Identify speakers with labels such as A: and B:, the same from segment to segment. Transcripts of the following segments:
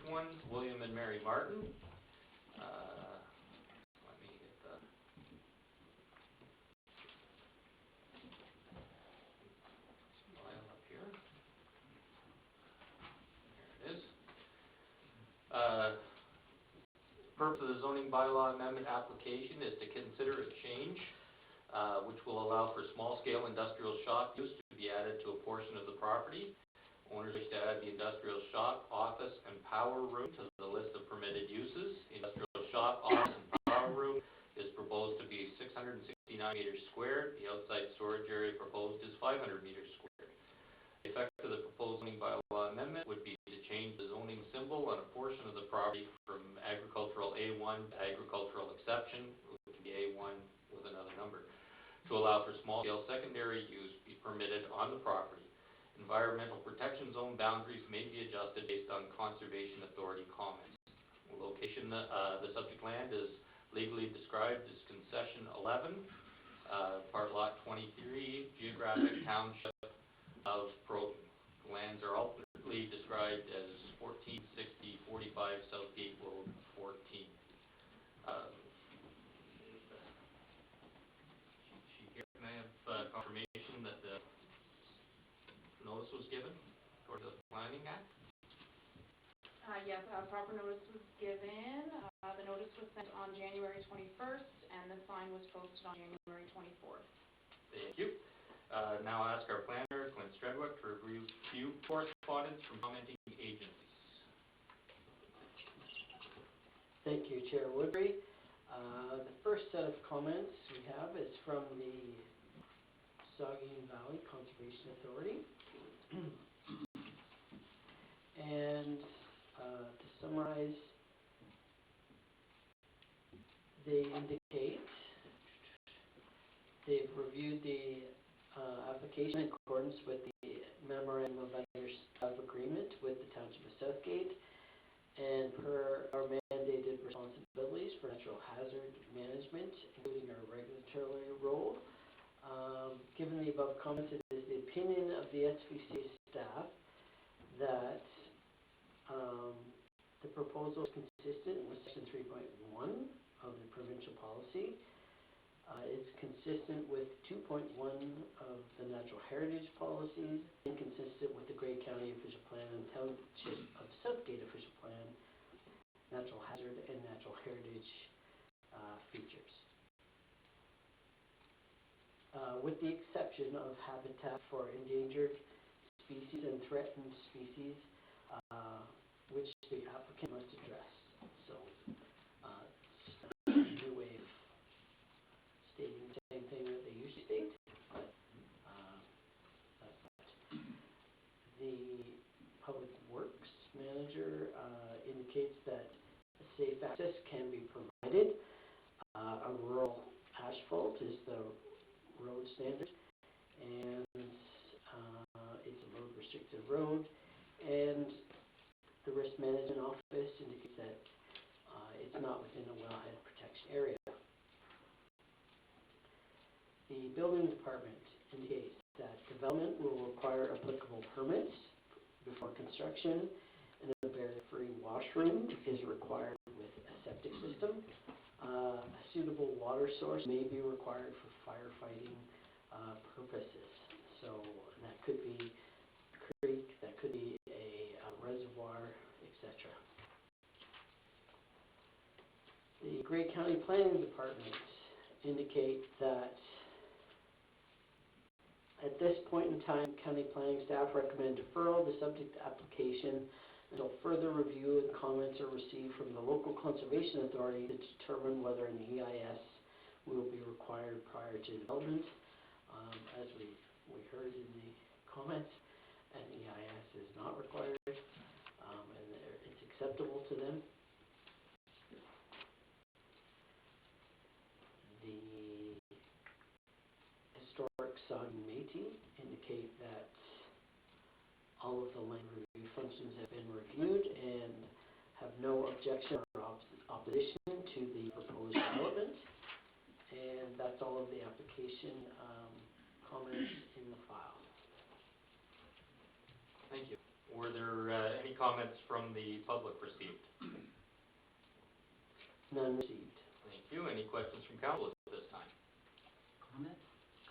A: one, William and Mary Martin. Let me get the file up here. There it is. Purpose of the zoning bylaw amendment application is to consider a change which will allow for small-scale industrial shop use to be added to a portion of the property. Owners wish to add the industrial shop, office, and power room to the list of permitted uses. The industrial shop, office, and power room is proposed to be 669 meters squared. The outside storage area proposed is 500 meters squared. The effect of the proposed zoning bylaw amendment would be to change the zoning symbol on a portion of the property from agricultural A1 to agricultural exception, which would be A1 with another number, to allow for small-scale secondary use be permitted on the property. Environmental protection zone boundaries may be adjusted based on Conservation Authority comments. Location, the subject land is legally described as Concession 11, Part Lot 23, Geographic Township of Proton. Lands are alternately described as 1460 45 Southgate Road 14. Can I have confirmation that the notice was given toward the Planning Act?
B: Yes, proper notice was given. The notice was sent on January 21st, and the sign was posted on January 24th.
A: Thank you. Now I'll ask our planner, Clint Stredwick, to review correspondence from commenting agencies.
C: Thank you, Chair Woodbury. The first set of comments we have is from the Saugeen Valley Conservation Authority. And to summarize, they indicate they've reviewed the application in accordance with the Memorandum of Agreement with the Township of Southgate, and per our mandated responsibilities for natural hazard management, including our regulatory role. Given the above comments, it is the opinion of the SVC staff that the proposal is consistent with Section 3.1 of the provincial policy. It's consistent with 2.1 of the Natural Heritage Policies, inconsistent with the Grey County Official Plan and Township of Southgate Official Plan, Natural Hazard and Natural Heritage features. With the exception of habitat for endangered species and threatened species, which the applicant must address. So, just a new way of stating the same thing that they usually state, but that's that. The Public Works Manager indicates that safe access can be provided. A rural asphalt is the road standard, and it's a load restricted road, and the Risk Management Office indicates that it's not within a wellhead protection area. The Building Department indicates that development will require applicable permits before construction, and a barrier-free washroom is required with a septic system. A suitable water source may be required for firefighting purposes. So that could be a creek, that could be a reservoir, etc. The Grey County Planning Department indicate that at this point in time, county planning staff recommend deferral of the subject application until further review and comments are received from the local conservation authority to determine whether an EIS will be required prior to development. As we heard in the comments, an EIS is not required, and it's acceptable to them. The Historic Saugeen Métis indicate that all of the land review functions have been reviewed and have no objection or opposition to the proposed development. And that's all of the application comments in the file.
A: Thank you. Were there any comments from the public received?
C: None received.
A: Thank you. Any questions from council at this time?
D: Comment?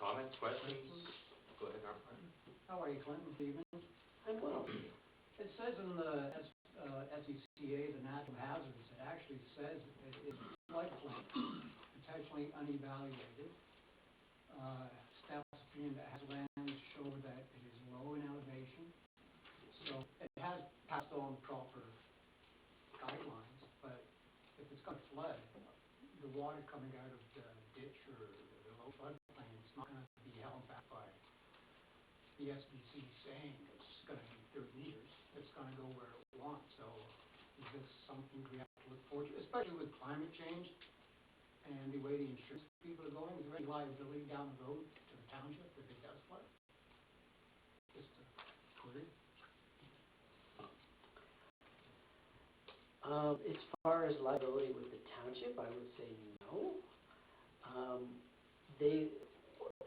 A: Comments, questions? Go ahead, Arm.
D: How are you, Clinton? Good evening.
C: I'm well.
D: It says in the SECA, the natural hazards, it actually says it is floodplain, potentially unevaluated. Staff's opinion that has land show that it is low in elevation. So it has passed on proper guidelines, but if it's going to flood, the water coming out of the ditch or the low floodplain, it's not going to be held back by the SBC saying it's going to be 30 meters. It's going to go where it wants. So is this something we have to look forward to, especially with climate change and the way the insurance people are going? Is there any liability down the road to the township if it does flood? Just a query.
C: As far as liability with the township, I would say no. They,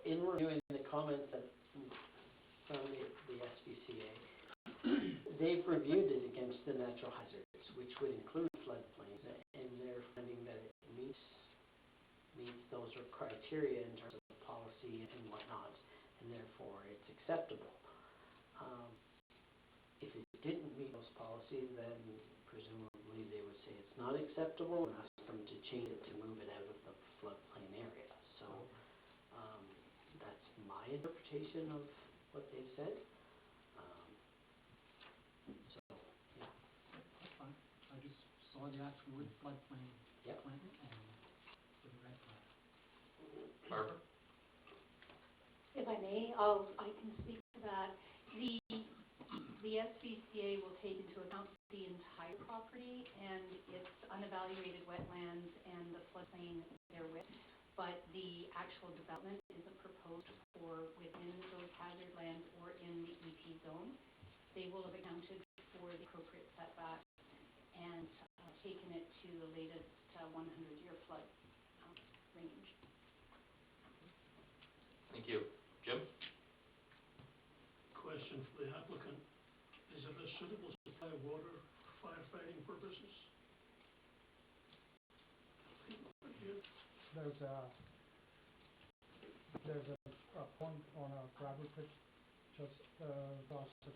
C: in reviewing the comments that from the SPCA, they've reviewed it against the natural hazards, which would include floodplains, and they're finding that it meets those criteria in terms of policy and whatnot, and therefore it's acceptable. If it didn't meet those policies, then presumably they would say it's not acceptable and ask them to change it to move it out of the floodplain area. So that's my interpretation of what they've said. So, yeah.
D: That's fine. I just saw the actual word floodplain,
C: Yep.
D: Clinton, and with a red flag.
A: Barbara?
E: If I may, I can speak to that. The SVCA will take into account the entire property and its unevaluated wetlands and the floodplain therewith, but the actual development isn't proposed for within those hazard lands or in the EP zone. They will have accounted for the appropriate setbacks and taken it to the latest 100-year flood range.
A: Thank you. Jim?
F: Question for the applicant. Is it a suitable supply of water for firefighting purposes?
G: There's a pond on a gravel pit just across the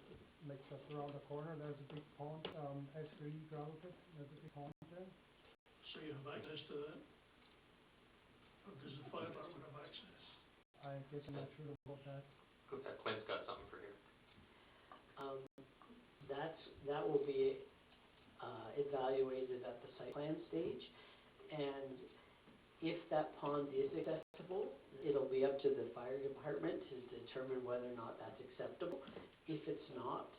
G: lake, just around the corner. There's a big pond, S3 gravel pit. There's a big pond there.
F: So you have access to that? Or does the fire department have access?
G: I guess I'm not sure about that.
A: Clint's got something for you.
C: That will be evaluated at the site plan stage, and if that pond is accessible, it'll be up to the fire department to determine whether or not that's acceptable. If it's not,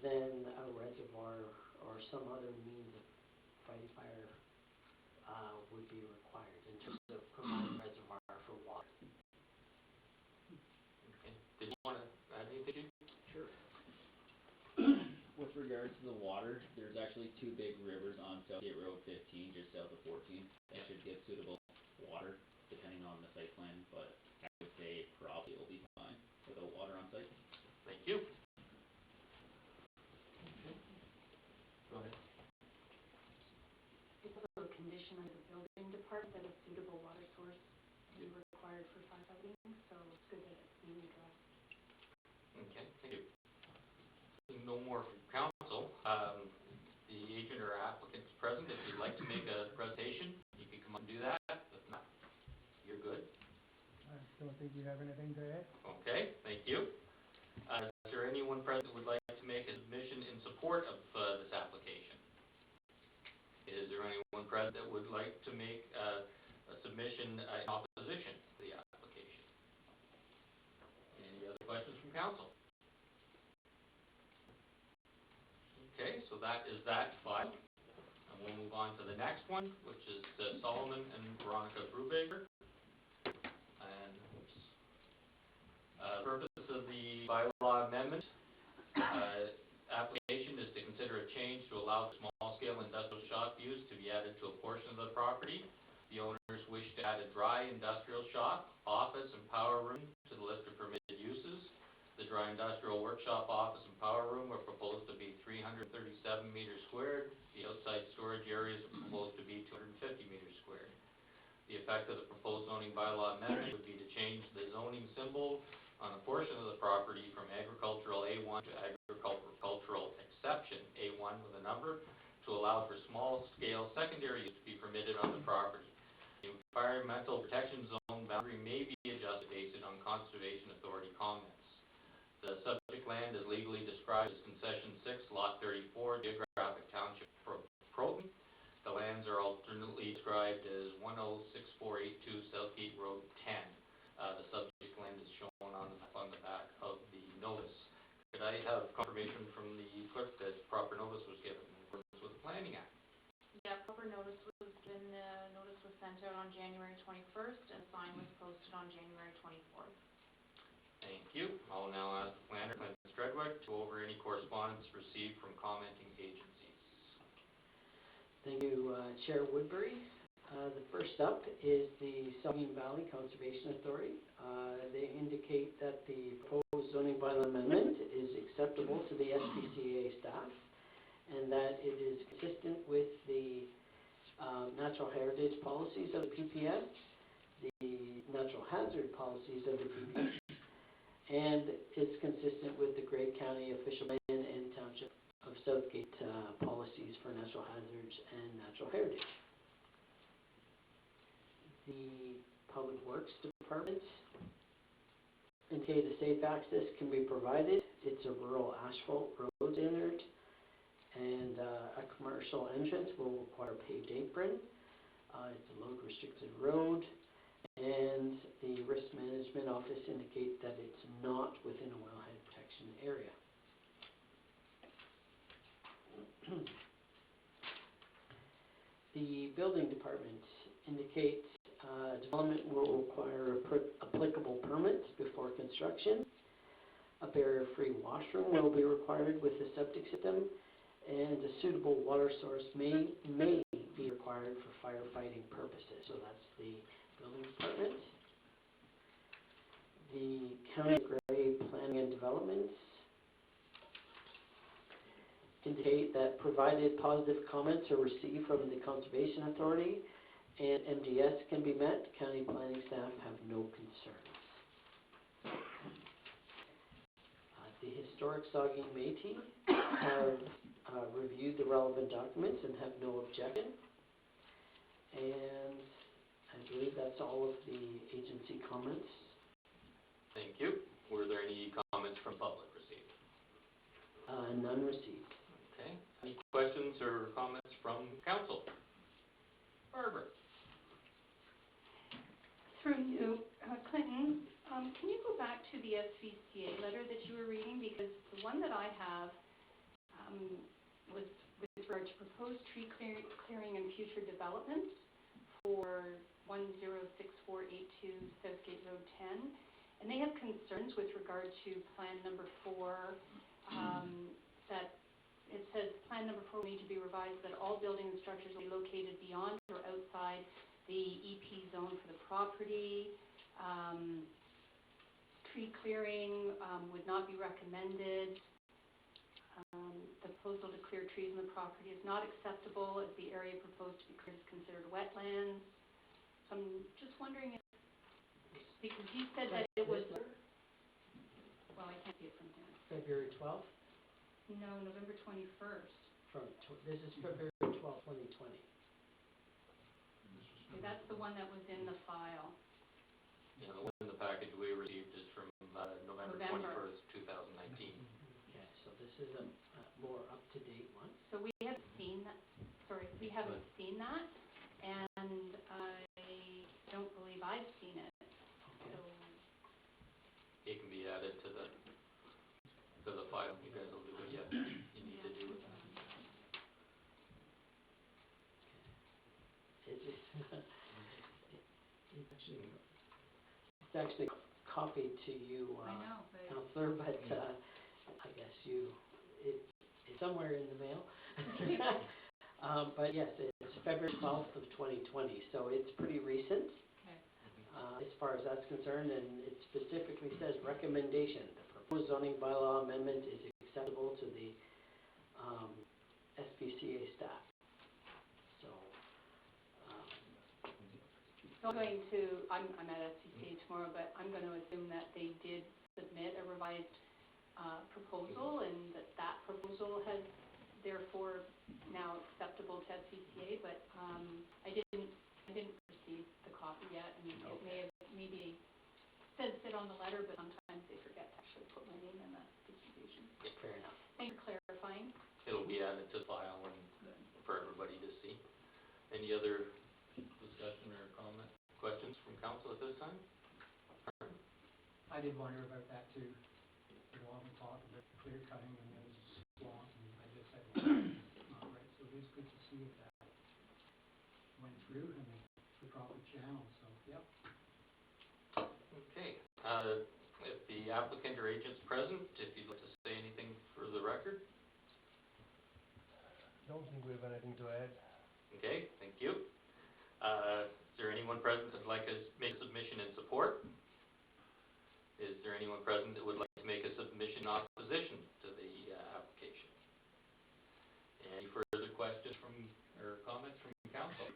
C: then a reservoir or some other means of fighting fire would be required in terms of providing reservoir for water.
A: Okay. Did you want to add anything?
C: Sure.
H: With regards to the water, there's actually two big rivers on Southgate Road 15, just south of 14. That should give suitable water, depending on the site plan, but I would say probably it'll be fine without water on site.
A: Thank you. Go ahead.
E: It's also a condition of the building department that a suitable water source be required for firefighting, so it's good that it's being addressed.
A: Okay, thank you. No more from council. The agent or applicant is present. If you'd like to make a presentation, you can come up and do that. If not, you're good.
G: I don't think we have anything to add.
A: Okay, thank you. Is there anyone present who would like to make a submission in support of this application? Is there anyone present that would like to make a submission in opposition to the application? Any other questions from council? Okay, so that is that file. And we'll move on to the next one, which is Solomon and Veronica Brubaker. And the purpose of the bylaw amendment application is to consider a change to allow small-scale industrial shop use to be added to a portion of the property. The owners wish to add a dry industrial shop, office, and power room to the list of permitted uses. The dry industrial workshop, office, and power room are proposed to be effect of the proposed zoning bylaw amendment would be to change the zoning symbol on a portion of the property from agricultural A1 to agricultural exception A1 with a number, to allow for small-scale secondary use to be permitted on the property. The environmental protection zone boundary may be adjusted based on Conservation Authority comments. The subject land is legally described as Concession 6, Lot 34, Geographic Township, Croton. The lands are alternately described as 106482 Southgate Road 10. The subject land is shown on the back of the notice. Could I have confirmation from the clerk that proper notice was given in accordance with the Planning Act?
B: Yeah, proper notice was given, the notice was sent out on January 21st, and a sign was posted on January 24th.
A: Thank you. I'll now ask the planner, Clinton Stredwick, to go over any correspondence received from commenting agencies.
C: Thank you, Chair Woodbury. The first up is the Saugeen Valley Conservation Authority. They indicate that the proposed zoning bylaw amendment is acceptable to the SPCA staff, and that it is consistent with the natural heritage policies of the PPS, the natural hazard policies of the PPS, and it's consistent with the Grey County Official Plan and Township of Southgate policies for natural hazards and natural heritage. The Public Works Department indicate a safe access can be provided. It's a rural asphalt road standard, and a commercial entrance will require paved apron. It's a load restricted road, and the Risk Management Office indicate that it's not within a wellhead protection area. The Building Department indicates development will require applicable permits before construction. A barrier-free washroom will be required with the septic system, and a suitable water source may be required for firefighting purposes. So that's the Building Department. The County of Grey Planning and Development indicate that provided positive comments are received from the Conservation Authority and MDS can be met, county planning staff have no concerns. The Historic Saugeen Métis have reviewed the relevant documents and have no objection. And I believe that's all of the agency comments.
A: Thank you. Were there any comments from public received?
C: None received.
A: Okay. Any questions or comments from council? Barbara?
E: Through you, Clinton, can you go back to the SVCA letter that you were reading? Because the one that I have was with regard to proposed tree clearing and future development for 106482 Southgate Road 10. And they have concerns with regard to plan number 4, that it says plan number 4 will need to be revised, that all buildings and structures will be located beyond or outside the EP zone for the property. Tree clearing would not be recommended. The proposal to clear trees on the property is not acceptable as the area proposed to be cleared is considered wetlands. So I'm just wondering if, because you said that it was, well, I can't see it from here.
C: February 12th?
E: No, November 21st.
C: This is February 12th, 2020.
E: Okay, that's the one that was in the file.
A: Yeah, the one in the package we received is from November 21st, 2019.
C: Okay, so this is a more up-to-date one.
E: So we haven't seen that, we haven't seen that, and I don't believe I've seen it.
C: Okay.
E: So,
A: It can be added to the file. You guys will do what you need to do with that.
C: It's actually copied to you,
E: I know, but
C: Counselor, but I guess it's somewhere in the mail. But yes, it's February 12th of 2020, so it's pretty recent.
E: okay.
C: As far as that's concerned, and it specifically says recommendation. The proposed zoning bylaw amendment is acceptable to the SPCA staff. So,
E: I'm I'm at SCCA tomorrow, but I'm going to assume that they did submit a revised proposal and that proposal has therefore now acceptable to SCCA, but I didn't receive the copy yet. I mean, it may have maybe said sit on the letter, but sometimes they forget to actually put my name in the distribution.
C: Yeah, fair enough.
E: Thanks for clarifying.
A: It'll be added to the file and for everybody to see. Any other discussion or comment, questions from council at this time?
D: I did wonder about that too. There's a lot of talk about clear cutting and then there's a swamp, and I just said, not right, so it is good to see if that went through and the proper channel, so, yep.
A: Okay, if the applicant or agent's present, if you'd like to say anything for the record.
G: Don't think we have anything to add.
A: Okay, thank you. Is there anyone present that'd like to make a submission in support? Is there anyone present that would like to make a submission in opposition to the application? Any further questions from, or comments from council?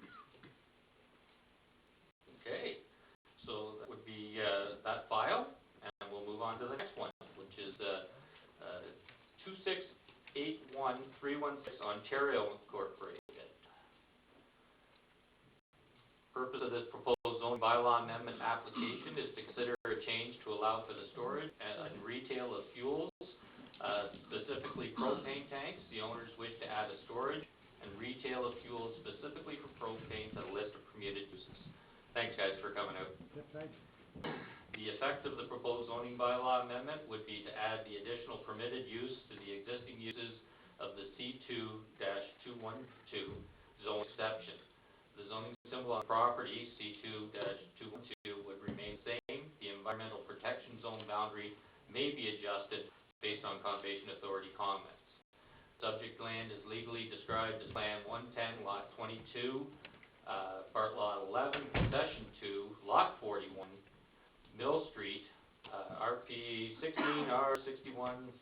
A: Okay, so that would be that file, and we'll move on to the next one, which is 2681316 Ontario Incorporated. Purpose of this proposed zoning bylaw amendment application is to consider a change to allow for the storage and retail of fuels, specifically propane tanks. The owners wish to add a storage and retail of fuels specifically for propane to the list of permitted uses. Thanks, guys, for coming out.
G: Yep, thanks.
A: The effect of the proposed zoning bylaw amendment would be to add the additional permitted use to the existing uses of the C2-212 zone exception. The zoning symbol on property, C2-212, would remain the same. The environmental protection zone boundary may be adjusted based on Conservation Authority comments. Subject land is legally described as Plan 110, Lot 22, Part Lot 11, Concession 2, Lot 41, Mill Street, RP 16R 6145,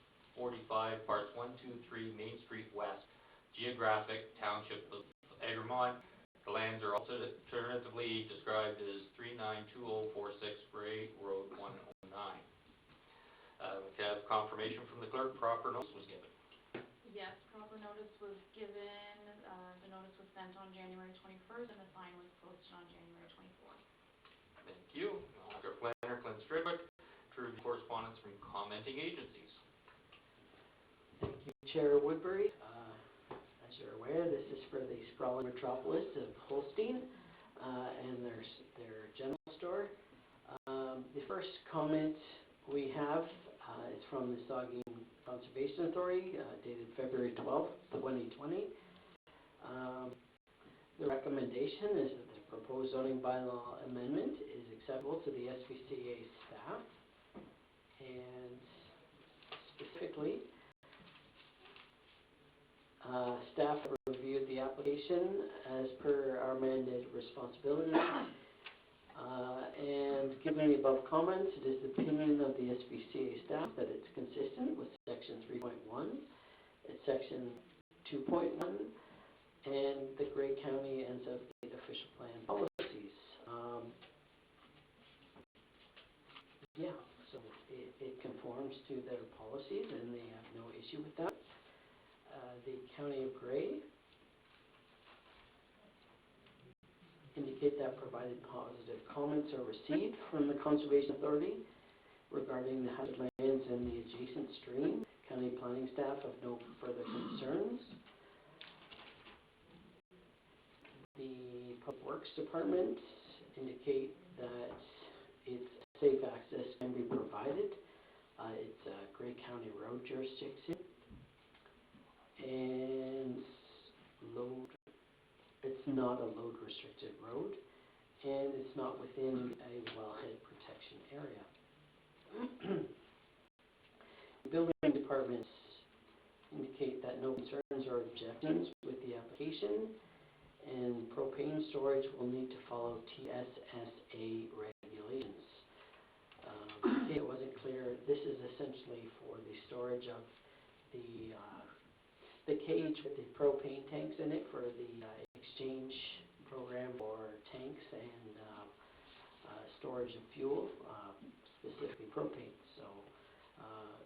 A: Parts 1, 2, 3, Main Street West, Geographic Township of Egremont. The lands are alternatively described as 392046 Bray Road 109. We have confirmation from the clerk, proper notice was given.
B: Yes, proper notice was given, the notice was sent on January 21st, and the sign was posted on January 24th.
A: Thank you. I'll ask our planner, Clint Stridwick, to review correspondence from commenting agencies.
C: Thank you, Chair Woodbury. As you're aware, this is for the sprawling metropolis of Holstein and their general store. The first comment we have is from the Saugeen Conservation Authority, dated February 12th, 2020. The recommendation is that the proposed zoning bylaw amendment is acceptable to the SPCA staff, and specifically, staff have reviewed the application as per our mandated responsibilities, and given the above comments, it is the opinion of the SPCA staff that it's consistent with Section 3.1, Section 2.1, and the Grey County and Southgate official plan policies. So it conforms to their policies, and they have no issue with that. The County of Grey indicate that provided positive comments are received from the Conservation Authority regarding the hazard lands and the adjacent stream. County planning staff have no further concerns. The Public Works Department indicate that it's safe access can be provided. It's a Grey County road jurisdiction. And it's not a load restricted road, and it's not within a wellhead protection area. Building departments indicate that no concerns or objections with the application, and propane storage will need to follow TSSA regulations. It wasn't clear, this is essentially for the storage of the cage with the propane tanks in it for the exchange program for tanks and storage of fuel, specifically propane. So,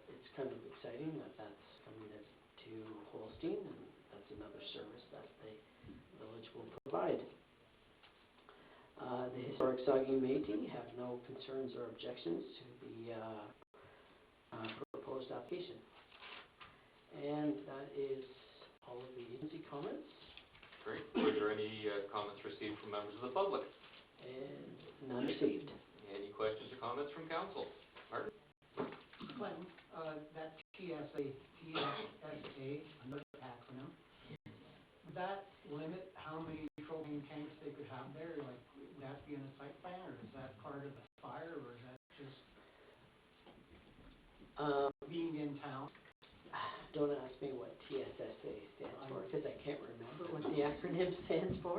C: it's kind of exciting that that's coming to Holstein, and that's another service that the village will provide. The Historic Saugeen Métis have no concerns or objections to the proposed application. And that is all of the agency comments,
A: Great. Were there any comments received from members of the public?
C: and none received.
A: Any questions or comments from council? Martin?
D: Clem, that TSA, another acronym, would that limit how many propane tanks they could have there? Like, would that be in a site plan, or is that part of the fire, or is that just being in town?
C: Don't ask me what TSSA stands for, because I can't remember what the acronym stands for.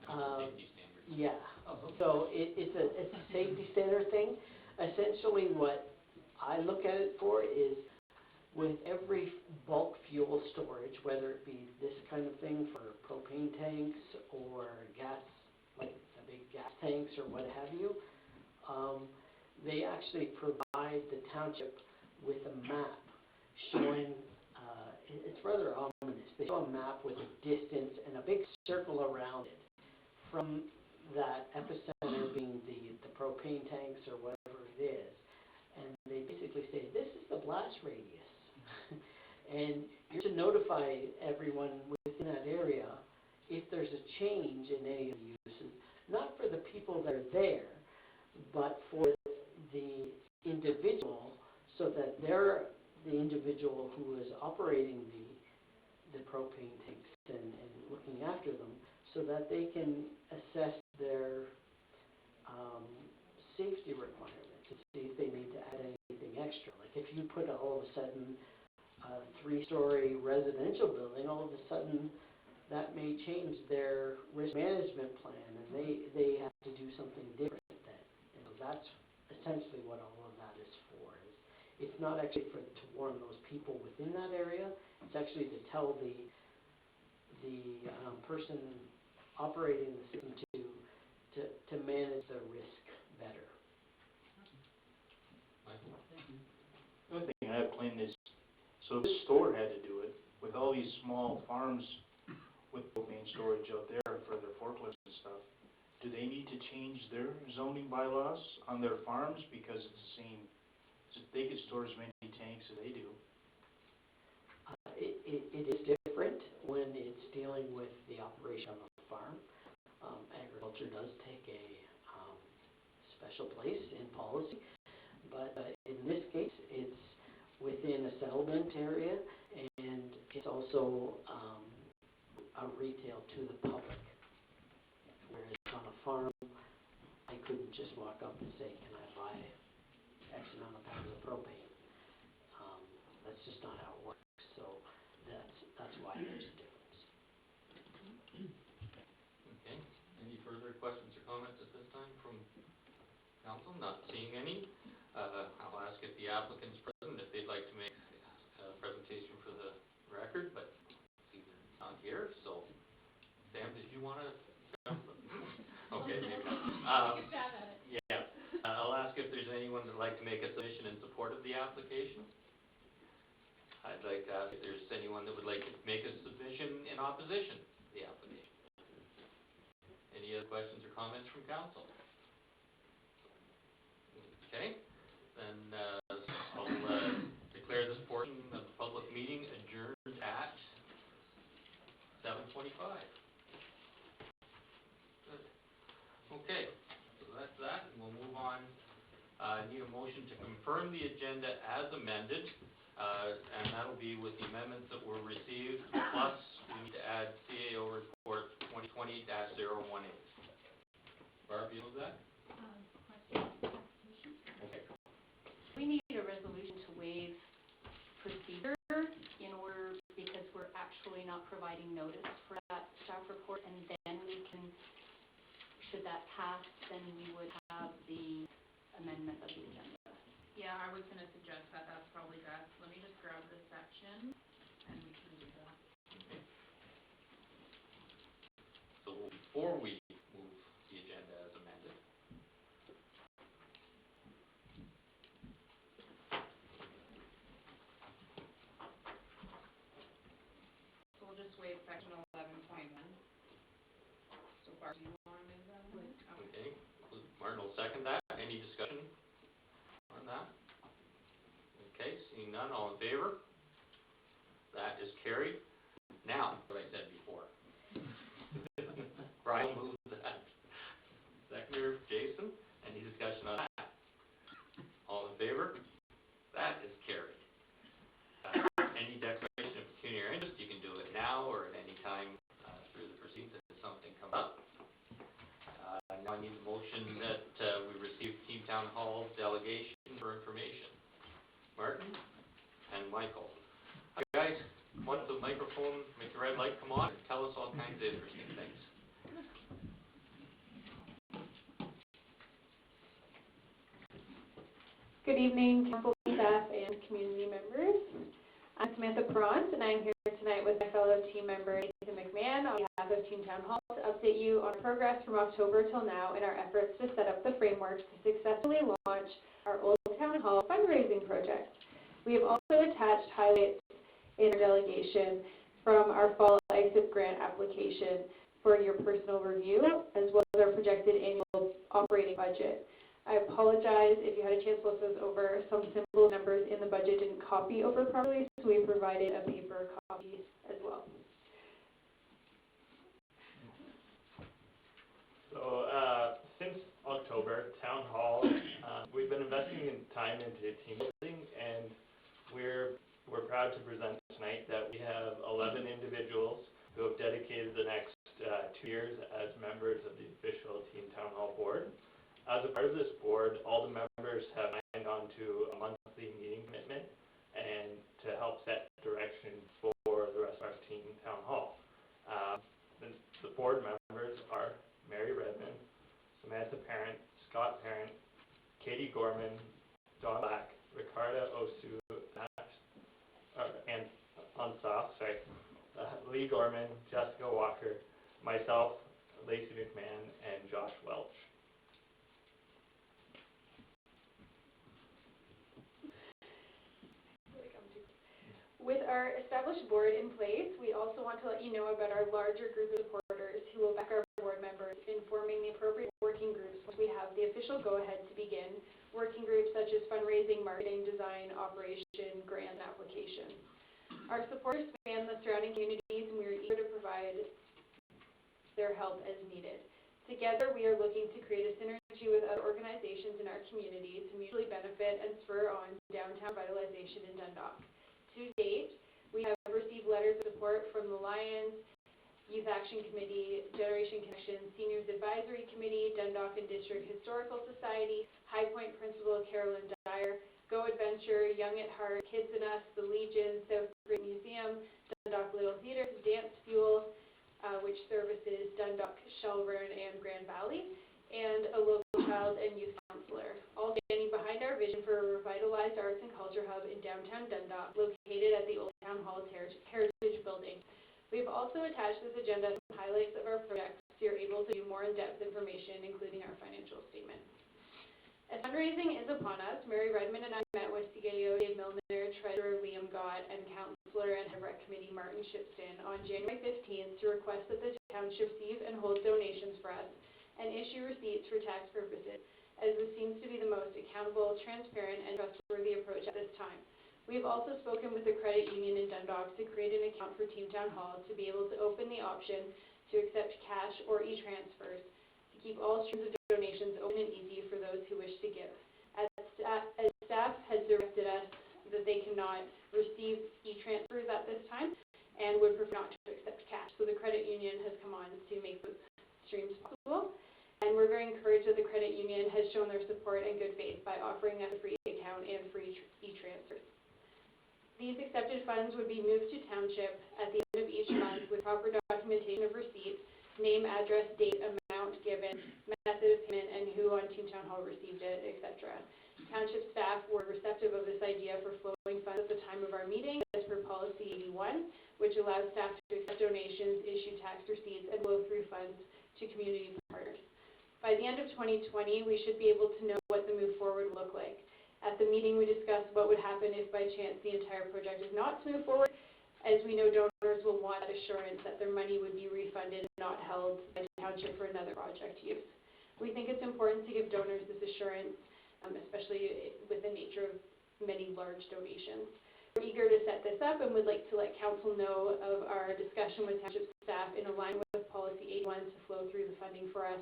A: Safety standards.
C: Yeah,
D: Oh, okay.
C: so it's a safety standard thing. Essentially, what I look at it for is with every bulk fuel storage, whether it be this kind of thing for propane tanks or gas, like the big gas tanks or what have you, they actually provide the township with a map showing, it's rather ominous. They show a map with a distance and a big circle around it from that epicenter being the propane tanks or whatever it is. And they basically say, this is the blast radius. And you're to notify everyone within that area if there's a change in any of the uses, not for the people that are there, but for the individual, so that they're the individual who is operating the propane tanks and looking after them, so that they can assess their safety requirements and see if they need to add anything extra. Like if you put all of a sudden a 3-story residential building, all of a sudden that may change their risk management plan, and they have to do something different then. You know, that's essentially what all of that is for. It's not actually to warn those people within that area. It's actually to tell the person operating the system to manage their risk better.
A: Michael?
I: The only thing I have, Clint, is, so this store had to do it with all these small farms with propane storage out there for their forklifts and stuff. Do they need to change their zoning bylaws on their farms because it's the same, they could store as many tanks as they do?
C: It is different when it's dealing with the operation of a farm. Agriculture does take a special place in policy, but in this case, it's within a settlement area, and it's also a retail to the public. Whereas on a farm, I couldn't just walk up and say, can I buy X amount of pounds of propane? That's just not how it works. So that's why there's a difference.
A: Okay. Any further questions or comments at this time from council? Not seeing any. I'll ask if the applicant's present, if they'd like to make a presentation for the record, but they're not here, so Sam, did you want to jump? Okay, maybe. Yeah. I'll ask if there's anyone that'd like to make a submission in support of the application. I'd like to ask if there's anyone that would like to make a submission in opposition to the application. Any other questions or comments from council? Okay, then I'll declare this portion of the public meeting adjourned at 7:25. Good. Okay, so that's that, and we'll move on. I need a motion to confirm the agenda as amended, and that'll be with the amendments that were received, plus we need to add CAO report 2020-018. Barb, you know that? Okay.
E: We need a resolution to waive procedure in order, because we're actually not providing notice for that staff report, and then we can, should that pass, then we would have the amendment of the agenda.
B: Yeah, I was gonna suggest that, that's probably best. Let me just grab this section, and we can do that.
A: Okay. So before we move the agenda as amended,
B: waive section 11.1. So Bart, do you want to move that one?
A: Okay, Martin will second that. Any discussion on that? Okay, seeing none, all in favor? That is carried. Now, what I said before. Brian moved that. Seconder, Jason, any discussion on that? All in favor? That is carried. Any declaration of pecuniary interest, you can do it now or at any time through the proceedings if something comes up. Now I need a motion that we receive Team Town Hall delegation for information. Martin and Michael. Hi guys, once the microphone, make the red light come on, and tell us all kinds of interesting things.
J: Good evening, council staff and community members. I'm Samantha Perrant, and I'm here tonight with my fellow team member Nathan McMahon on behalf of Team Town Hall to update you on progress from October till now in our efforts to set up the framework to successfully launch our Old Town Hall fundraising project. We have also attached highlights in our delegation from our fall ISIP grant application for your personal review, as well as our projected annual operating budget. I apologize if you had a chance to look those over. Some simple numbers in the budget didn't copy over properly, so we provided a paper copy as well.
K: So, since October, Town Hall, we've been investing in time into team building, and we're proud to present tonight that we have 11 individuals who have dedicated the next 2 years as members of the official Team Town Hall board. As a part of this board, all the members have signed on to a monthly meeting commitment and to help set direction for the rest of our Team Town Hall. The board members are Mary Redmond, Samantha Parent, Scott Parent, Katie Gorman, Don Black, Ricarda Osu, and Lee Gorman, Jessica Walker, myself, Lacey McMahon, and Josh Welch.
J: With our established board in place, we also want to let you know about our larger group of supporters who will back our board members in forming the appropriate working groups once we have the official go-ahead to begin. Working groups such as fundraising, marketing, design, operation, grant application. Our supporters span the surrounding communities, and we are eager to provide their help as needed. Together, we are looking to create a synergy with other organizations in our community to mutually benefit and spur on downtown vitalization in Dundalk. To date, we have received letters of support from the Lions, Youth Action Committee, Generation Connection, Seniors Advisory Committee, Dundalk and District Historical Society, High Point Principal Carolyn Dyer, Go Adventure, Young at Heart, Kids in Us, the Legion, South Great Museum, Dundalk Little Theatre, Dance Fuel, which services Dundalk, Shelburne, and Grand Valley, and a local child and youth counselor, all standing behind our vision for a revitalized arts and culture hub in downtown Dundalk, located at the Old Town Hall Heritage Building. We've also attached this agenda some highlights of our projects so you're able to view more in-depth information, including our financial statement. As fundraising is upon us, Mary Redmond and I met with CAO Dave Milner, Treasurer Liam Gott, and Councillor and Head Rec Committee Martin Shipston on January 15th to request that the township receive and hold donations for us and issue receipts for tax purposes, as this seems to be the most accountable, transparent, and trustworthy approach at this time. We have also spoken with the credit union in Dundalk to create an account for Team Town Hall to be able to open the option to accept cash or e-transfers, to keep all streams of donations open and easy for those who wish to give. As staff has directed us that they cannot receive e-transfers at this time and would prefer not to accept cash. So the credit union has come on to make those streams possible. And we're very encouraged that the credit union has shown their support and good faith by offering us a free account and free e-transfers. These accepted funds would be moved to township at the end of each month with proper documentation of receipt, name, address, date, amount given, method of payment, and who on Team Town Hall received it, etc. Township staff were receptive of this idea for flowing funds at the time of our meeting, as per Policy 81, which allows staff to accept donations, issue tax receipts, and flow through funds to community partners. By the end of 2020, we should be able to know what the move forward will look like. At the meeting, we discussed what would happen if by chance the entire project is not to move forward. As we know, donors will want that assurance that their money would be refunded and not held by the township for another project use. We think it's important to give donors this assurance, especially with the nature of many large donations. We're eager to set this up and would like to let council know of our discussion with township staff in alignment with policy 81 to flow through the funding for us.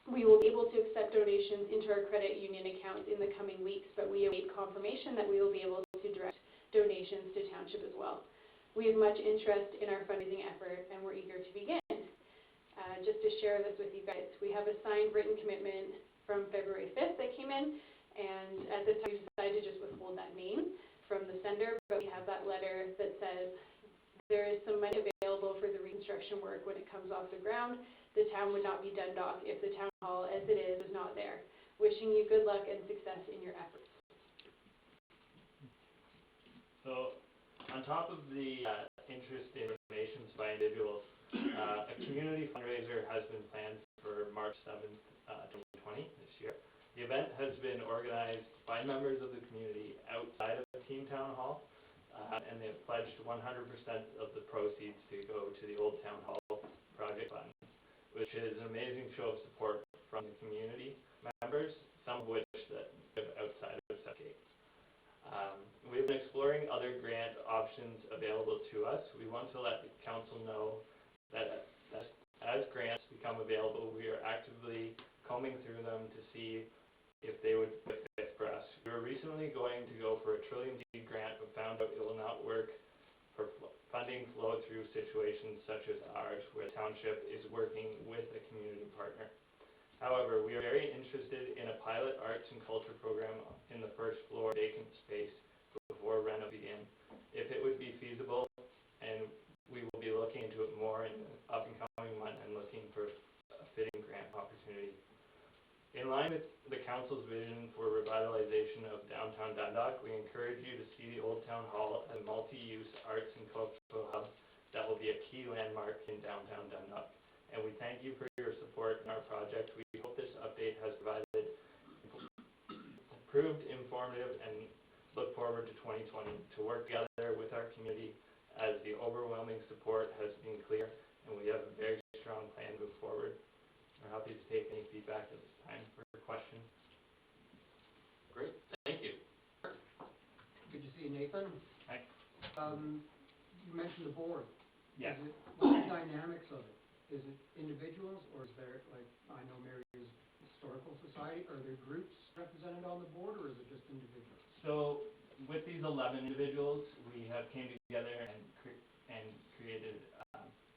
J: We will be able to accept donations into our credit union accounts in the coming weeks, but we await confirmation that we will be able to direct donations to township as well. We have much interest in our fundraising effort and we're eager to begin. Just to share this with you guys, we have a signed written commitment from February 5th that came in, and at this time we decided to just withhold that name from the sender, but we have that letter that says there is some money available for the reconstruction work when it comes off the ground. The town would not be done off if the town hall as it is not there. Wishing you good luck and success in your efforts.
K: So, on top of the interest in donations by individuals, a community fundraiser has been planned for March 7th, 2020, this year. The event has been organized by members of the community outside of Team Town Hall, and they have pledged 100% of the proceeds to go to the Old Town Hall Project Fund, which is an amazing show of support from the community members, some of which that live outside of Southgate. We've been exploring other grant options available to us. We want to let the council know that as grants become available, we are actively combing through them to see if they would fit for us. We were recently going to go for a Trillium Deed grant, but found out it will not work for funding flow through situations such as ours, where the township is working with a community partner. However, we are very interested in a pilot arts and culture program in the first floor vacant space before reno begin. If it would be feasible, and we will be looking into it more in the up and coming month and looking for a fitting grant opportunity. In line with the council's vision for revitalization of downtown Dundalk, we encourage you to see the Old Town Hall as a multi-use arts and cultural hub that will be a key landmark in downtown Dundalk. And we thank you for your support in our project. We hope this update has proved informative and look forward to 2020 to work together with our community as the overwhelming support has been clear and we have a very strong plan to move forward. We're happy to take any feedback at this time for questions.
A: Great, thank you.
D: Good to see you, Nathan.
K: Hi.
D: You mentioned the board.
K: Yes.
D: What's the dynamics of it? Is it individuals, or is there, like, I know Mary's Historical Society, are there groups represented on the board, or is it just individuals?
K: So, with these 11 individuals, we have came together and created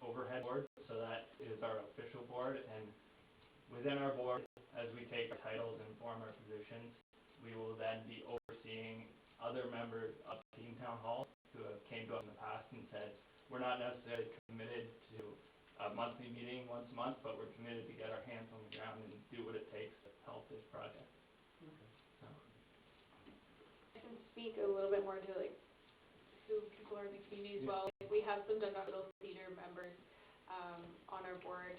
K: overhead board, so that is our official board, and within our board, as we take our titles and form our positions, we will then be overseeing other members of Team Town Hall who have came to us in the past and said, we're not necessarily committed to a monthly meeting once a month, but we're committed to get our hands on the ground and do what it takes to help this project.
D: Okay.
K: So.
J: I can speak a little bit more to like who people are in the community as well. We have some Dundalk Little Theatre members on our board,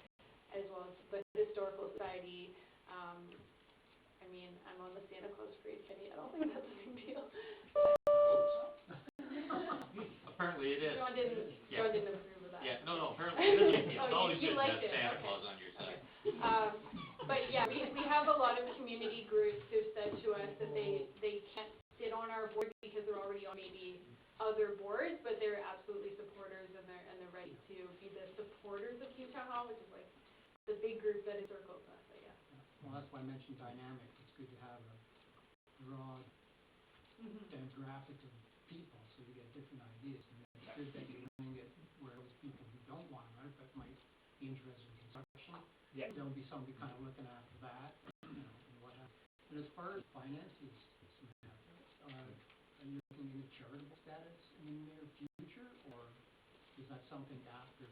J: as well as the Historical Society. I mean, I'm on the Santa Claus Parade committee. I don't think that's a big deal.
A: Apparently it is.
J: John didn't approve of that.
A: Yeah, no, apparently it is. It's
J: Oh,
A: always
J: you
A: good to have
J: liked it,
A: Santa
J: okay.
A: Claus on your side.
J: But yeah, we have a lot of community groups who've said to us that they can't sit on our board because they're already on maybe other boards, but they're absolutely supporters and they're ready to be the supporters of Team Town Hall, which is like the big group that encircles us, I guess.
D: Well, that's why I mentioned dynamics. It's good to have a broad demographic of people, so you get different ideas. And it's good that you're doing it where those people who don't want to run it, but might be interested in construction.
K: Yeah.
D: There'll be somebody kind of looking after that, and what have. And as far as finances, Samantha, are you looking into charitable status in the near future, or is that something after?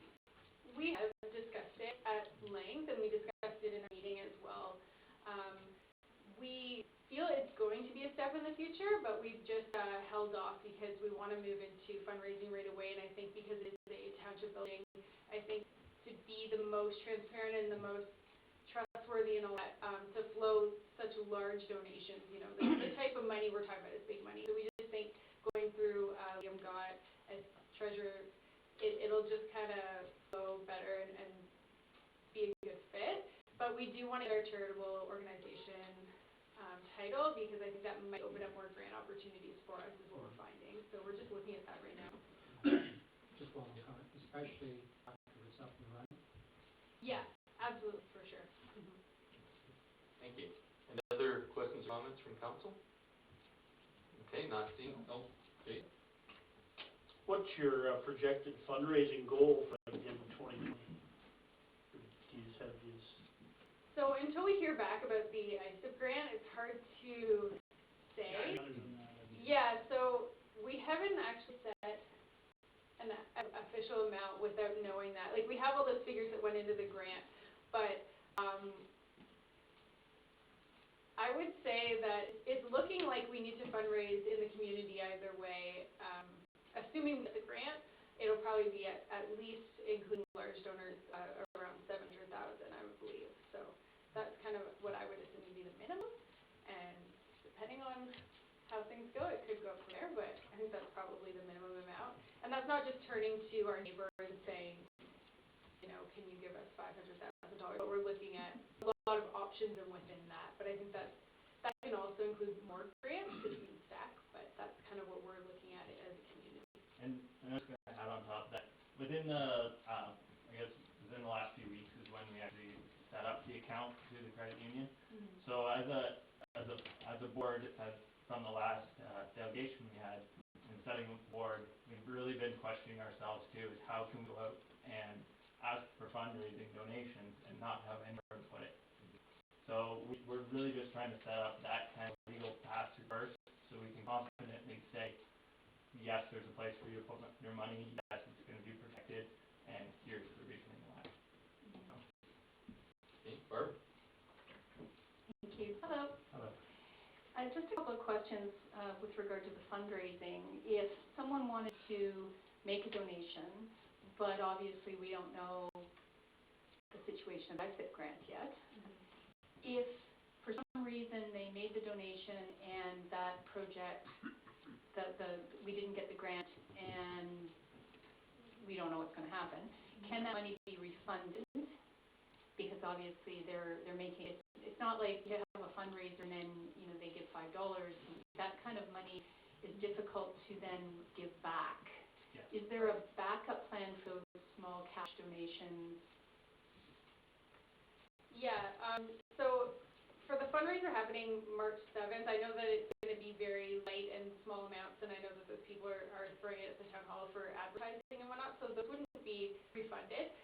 J: We have discussed it at length, and we discussed it in a meeting as well. We feel it's going to be a step in the future, but we've just held off because we want to move into fundraising right away, and I think because it is a township building, I think to be the most transparent and the most trustworthy and all that, to flow such large donations, you know, the type of money we're talking about is big money. So we just think going through, Liam Gott as treasurer, it'll just kind of go better and be a good fit. But we do want to get our charitable organization title, because I think that might open up more grant opportunities for us, is what we're finding. So we're just looking at that right now.
D: Just one more comment, especially after it's up and running.
J: Yeah, absolutely, for sure.
A: Thank you. Any other questions or comments from council? Okay, not seeing, oh, Jay?
F: What's your projected fundraising goal for the end of 2020? Do you have these?
J: So until we hear back about the ISIP grant, it's hard to say. Yeah, so we haven't actually set an official amount without knowing that. Like, we have all those figures that went into the grant, but I would say that it's looking like we need to fundraise in the community either way. Assuming we get the grant, it'll probably be at least, including large donors, around 700,000, I would believe. So that's kind of what I would assume would be the minimum, and depending on how things go, it could go up from there, but I think that's probably the minimum amount. And that's not just turning to our neighbor and saying, you know, can you give us $500,000, but we're looking at a lot of options and within that. But I think that can also include more grants that you can stack, but that's kind of what we're looking at it as a community.
K: And I'm just gonna add on top of that, within the, I guess, within the last few weeks is when we actually set up the account to the credit union. So as a board, from the last delegation we had, in setting the board, we've really been questioning ourselves too, is how can we go out and ask for fundraising donations and not have anywhere to put it. So we're really just trying to set up that kind of legal path first, so we can confidently say, yes, there's a place for you to put your money, yes, it's going to be protected, and here's the reasoning why.
A: Okay, Barb?
E: Thank you. Hello.
I: Hello.
E: Just a couple of questions with regard to the fundraising. If someone wanted to make a donation, but obviously we don't know the situation of ISIP grant yet, if for some reason they made the donation and that project, we didn't get the grant and we don't know what's going to happen, can that money be refunded? Because obviously they're making it, it's not like you have a fundraiser and then, you know, they give $5. That kind of money is difficult to then give back.
K: Yeah.
E: Is there a backup plan for those small cash donations?
J: Yeah, so for the fundraiser happening March 7th, I know that it's going to be very light and small amounts, and I know that those people are throwing it at the town hall for advertising and whatnot, so those wouldn't be refunded.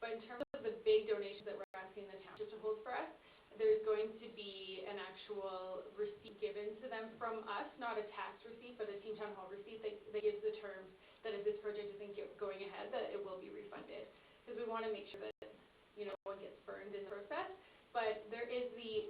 J: But in terms of the big donations that we're asking the township to hold for us, there's going to be an actual receipt given to them from us, not a tax receipt, but a Team Town Hall receipt that gives the terms that if this project isn't going ahead, that it will be refunded. Because we want to make sure that, you know, no one gets burned in the process. But there is the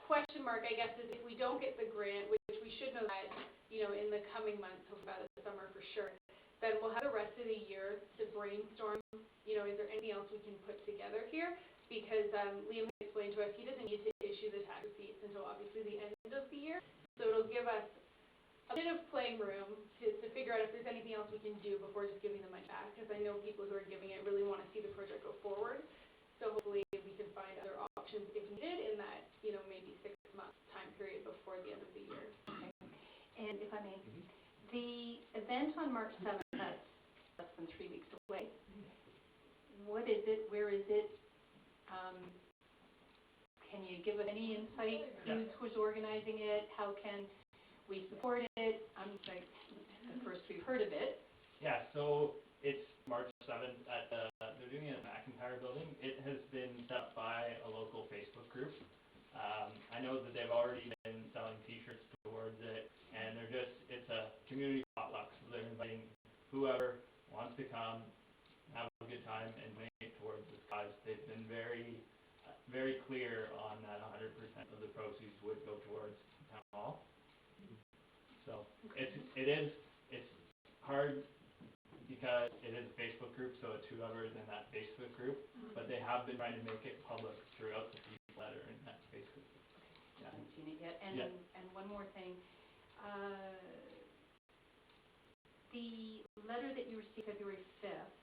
J: question mark, I guess, is if we don't get the grant, which we should know that, you know, in the coming months, hopefully by the summer for sure, then we'll have the rest of the year to brainstorm, you know, is there anything else we can put together here? Because Liam explained to us he doesn't need to issue the tax receipts until obviously the end of the year. So it'll give us a bit of playing room to figure out if there's anything else we can do before just giving the money back. Because I know people who are giving it really want to see the project go forward. So hopefully we can find other options if needed in that, you know, maybe 6-month time period before the end of the year.
E: Okay. And if I may, the event on March 7th, that's less than 3 weeks away. What is it? Where is it? Can you give us any insight? Who's organizing it? How can we support it? I'm like, the first we've heard of it.
K: Yeah, so it's March 7th at they're doing it at McIntyre Building. It has been set up by a local Facebook group. I know that they've already been selling t-shirts towards it, and it's a community potluck, so they're inviting whoever wants to come, have a good time, and donate towards this cause. They've been very clear on that 100% of the proceeds would go towards town hall. So it's hard because it is a Facebook group, so it's whoever is in that Facebook group, but they have been trying to make it public throughout the letter in that Facebook group.
E: I haven't seen it yet. And one more thing. the letter that you received February 5th,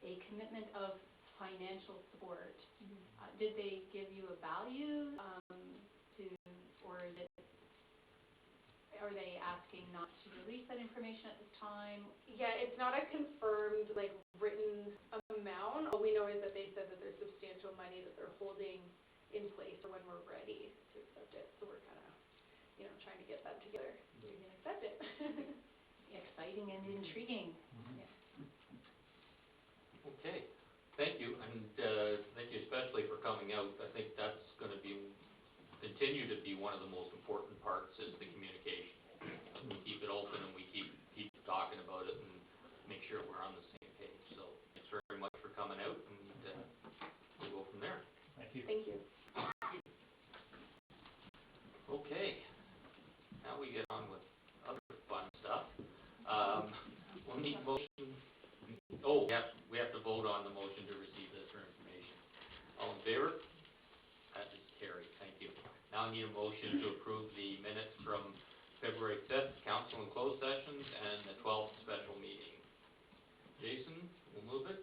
E: a commitment of financial support, did they give you a value, or is it, are they asking not to release that information at this time?
J: Yeah, it's not a confirmed, like, written amount. All we know is that they said that there's substantial money that they're holding in place for when we're ready to accept it. So we're kind of, trying to get that together so we can accept it.
E: Exciting and intriguing.
A: Okay, thank you, and thank you especially for coming out. I think that's gonna continue to be one of the most important parts is the communication. We keep it open and we keep talking about it and make sure we're on the same page. So thanks very much for coming out, and we'll go from there.
I: Thank you.
J: Thank you.
A: Okay, now we get on with other fun stuff. We'll need motion, we have to vote on the motion to receive this information. All in favor? That is carried, thank you. Now I need a motion to approve the minutes from February 5th, council and closed sessions, and the 12th special meeting. Jason will move it,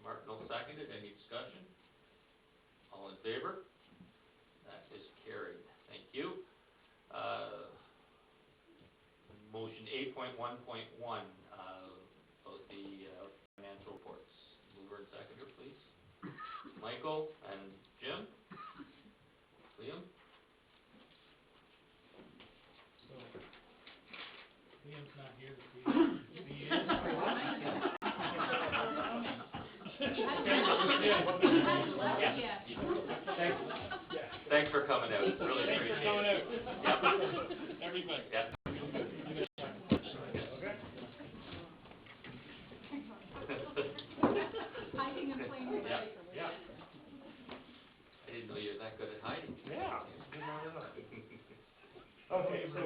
A: Martin will second it, any discussion? All in favor? That is carried, thank you. Motion 8.1.1, of the financial reports. Mover and seconder, please. Michael and Jim? Liam?
F: Liam's not here this week. He is.
A: Thanks for coming out, really appreciate it. Yep.
F: Everybody.
A: Yep.
E: Hiding in plain sight.
A: Yeah. I didn't know you were that good at hiding.
F: Yeah. Okay, so,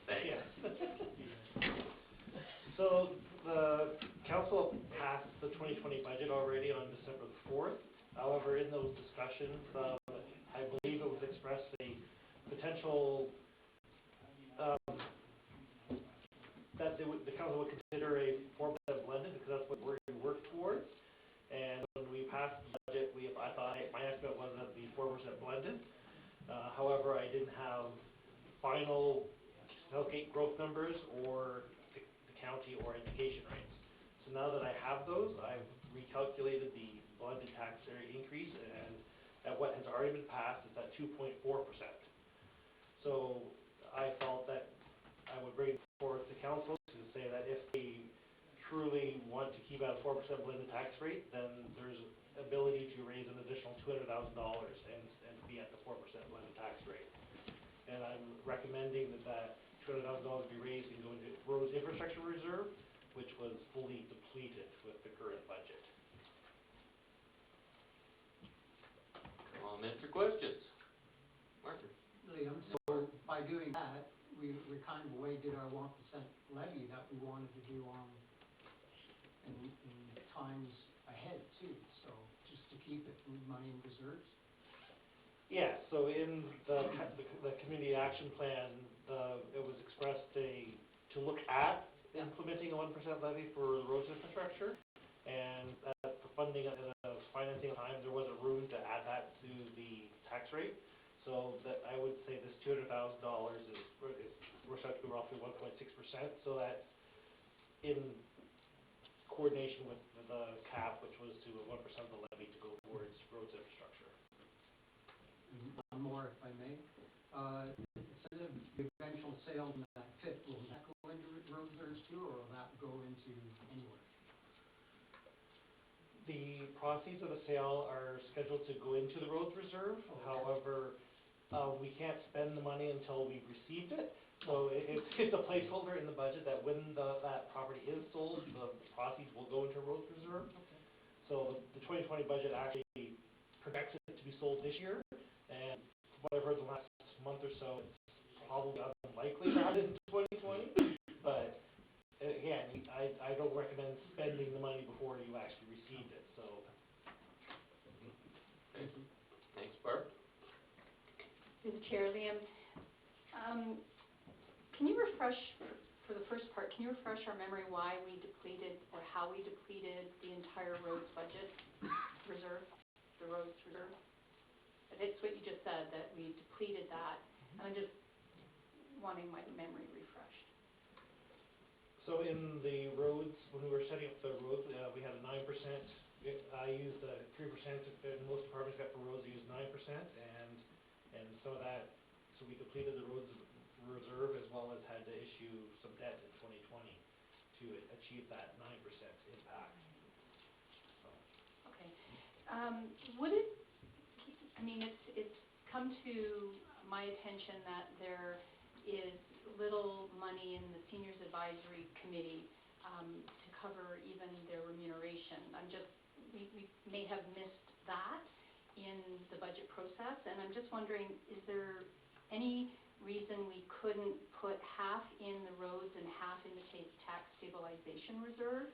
A: Thanks.
F: yeah. So, the council passed the 2020 budget already on December the 4th. However, in those discussions, I believe it was expressed a potential, that the council would consider a 4% blended, because that's what we're going to work towards. And when we passed the budget, I thought, my estimate was that the 4% blended. However, I didn't have final Southgate growth numbers or the county or education rates. So now that I have those, I've recalculated the blended tax area increase, and at what has already been passed is at 2.4%. So I felt that I would bring forward to council to say that if they truly want to keep at a 4% blended tax rate, then there's ability to raise an additional $200,000 and be at the 4% blended tax rate. And I'm recommending that $200,000 be raised and go into roads infrastructure reserve, which was fully depleted with the current budget.
A: Comments or questions? Martin?
D: Liam, so by doing that, we kind of awaited our 1% levy that we wanted to do in times ahead too, so just to keep it in money in reserves.
F: Yeah, so in the community action plan, it was expressed to look at implementing a 1% levy for the roads infrastructure, and for funding and financing time, there wasn't room to add that to the tax rate. So that I would say this $200,000 works out to be roughly 1.6%, so that in coordination with the cap, which was to 1% of the levy to go towards roads infrastructure.
D: One more, if I may. It says the eventual sale in that pit, will that go into road reserves too, or will that go into anywhere?
F: The proceeds of the sale are scheduled to go into the roads reserve.
D: Okay.
F: However, we can't spend the money until we've received it. So it's a placeholder in the budget that when that property is sold, the proceeds will go into roads reserve.
D: Okay.
F: So the 2020 budget actually projects it to be sold this year. And from what I've heard the last month or so, it's probably unlikely to happen in 2020. But again, I don't recommend spending the money before you actually received it, so.
A: Okay. Thanks, Barb.
E: Through the chair, Liam, can you refresh for for the first part, can you refresh our memory why we depleted, or how we depleted the entire roads budget reserve, the roads reserve? It's what you just said, that we depleted that, and I'm just wanting my memory refreshed.
F: So in the roads, when we were setting up the roads, we had a 9%, I used 3%, and most departments got for roads, they used 9%, and some of that, so we depleted the roads reserve as well as had to issue some debt in 2020 to achieve that 9% impact. So.
E: Okay. Would it, I mean, it's come to my attention that there is little money in the Seniors Advisory Committee to cover even their remuneration. We may have missed that in the budget process, and I'm just wondering, is there any reason we couldn't put half in the roads and half in the tax stabilization reserve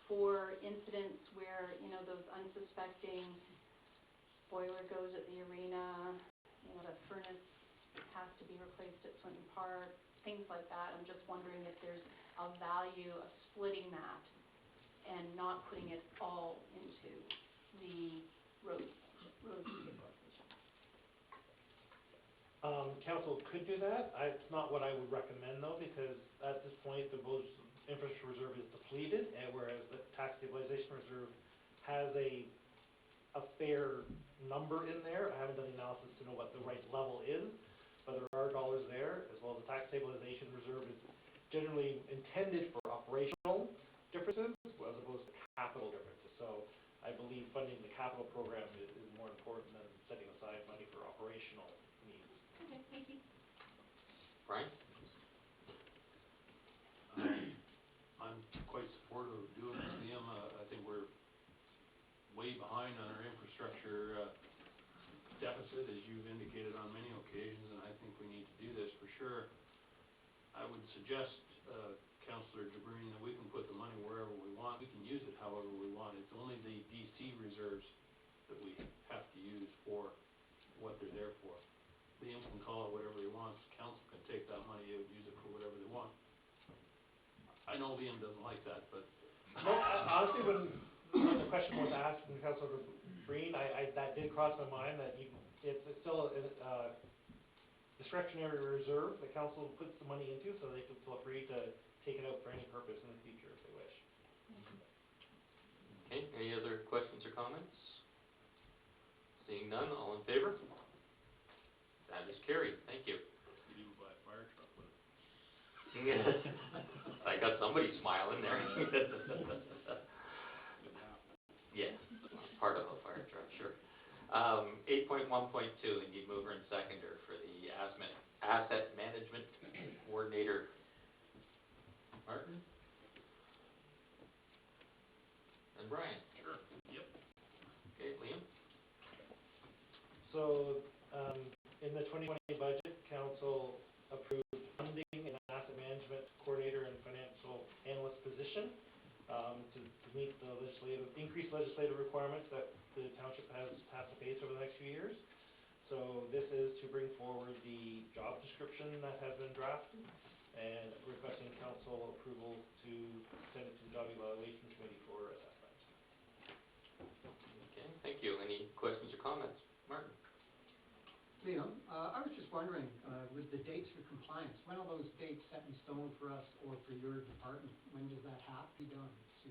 E: for incidents where, you know, those unsuspecting boiler goes at the arena, you know, the furnace has to be replaced at Swinton Park, things like that. I'm just wondering if there's a value of splitting that and not putting it all into the road stabilization.
F: Council could do that. It's not what I would recommend though, because at this point, the roads infrastructure reserve is depleted, and whereas the tax stabilization reserve has a fair number in there. I haven't done the analysis to know what the right level is, but there are dollars there, as well as the tax stabilization reserve is generally intended for operational differences as opposed to capital differences. So I believe funding the capital program is more important than setting aside money for operational needs.
E: Okay, thank you.
A: Brian?
L: I'm quite supportive of doing this, Liam. I think we're way behind on our infrastructure deficit, as you've indicated on many occasions, and I think we need to do this for sure. I would suggest, Councillor Jabrine, that we can put the money wherever we want. We can use it however we want. It's only the DC reserves that we have to use for what they're there for. Liam can call it whatever he wants. Council can take that money and use it for whatever they want. I know Liam doesn't like that, but
F: No, honestly, when the question was asked from Councilor Breen, that did cross my mind that it's still a discretionary reserve the council puts the money into, so they can feel free to take it out for any purpose in the future if they wish.
A: Okay, any other questions or comments? Seeing none, all in favor? That is carried, thank you.
L: we do buy a fire truck with it.
A: I got somebody smiling there. Yeah, part of a fire truck, sure. 8.1.2, indeed mover and seconder for the asset management coordinator. Martin? And Brian?
L: Sure. Yep.
A: Okay, Liam?
F: So, in the 2020 budget, council approved funding an asset management coordinator and financial analyst position to meet the increased legislative requirements that the township has to face over the next few years. So this is to bring forward the job description that has been drafted and requesting council approval to send it to the job evaluation committee for assessment.
A: Okay, thank you. Any questions or comments? Martin?
D: Liam, I was just wondering, with the dates for compliance, when are those dates set in stone for us or for your department? When does that have to be done to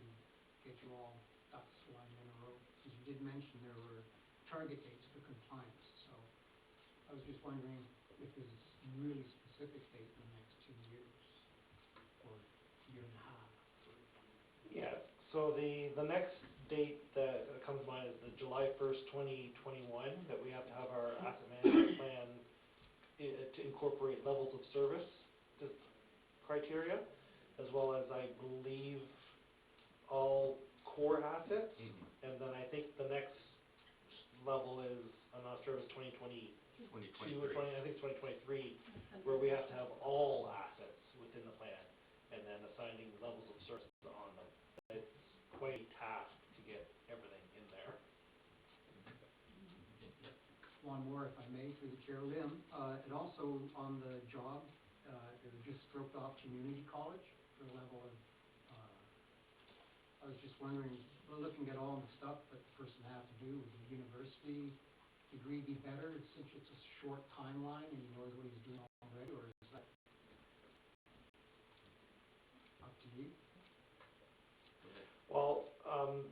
D: get you all ducks lined in a row? Because you did mention there were target dates for compliance, so I was just wondering if there's a really specific date in the next 2 years or year and a half.
F: Yeah, so the next date that comes to mind is the July 1st, 2021, that we have to have our asset management plan to incorporate levels of service criteria, as well as I believe all core assets. And then I think the next level is, I'm not sure if it's 2022 or 20, I think it's 2023, where we have to have all assets within the plan, and then assigning levels of service on them. It's quite a task to get everything in there.
D: One more, if I may, through the chair, Liam. And also on the job it was just stroked off community college for the level of, I was just wondering, we're looking at all the stuff that the person has to do, would the university degree be better since it's a short timeline and he knows what he's doing already, or is that up to you?
F: Well,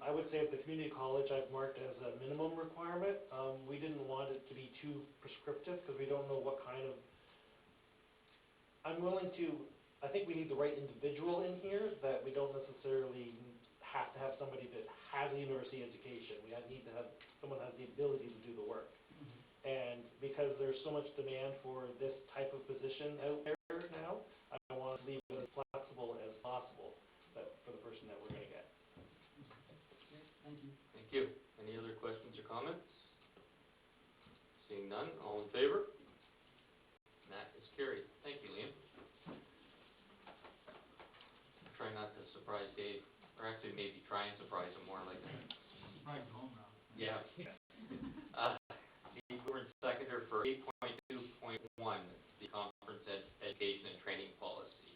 F: I would say at the community college, I've marked as a minimum requirement. We didn't want it to be too prescriptive, because we don't know what kind of, I think we need the right individual in here, that we don't necessarily have to have somebody that has a university education. We need to have someone who has the ability to do the work. And because there's so much demand for this type of position out there now, I want to leave it as flexible as possible for the person that we're going to get.
D: Okay, thank you.
A: Thank you. Any other questions or comments? Seeing none, all in favor? That is carried. Thank you, Liam. Try not to surprise Dave, or actually maybe try and surprise him more like that.
L: Right, home now.
A: Yeah. The mover and seconder for 8.2.1, the conference education and training policy.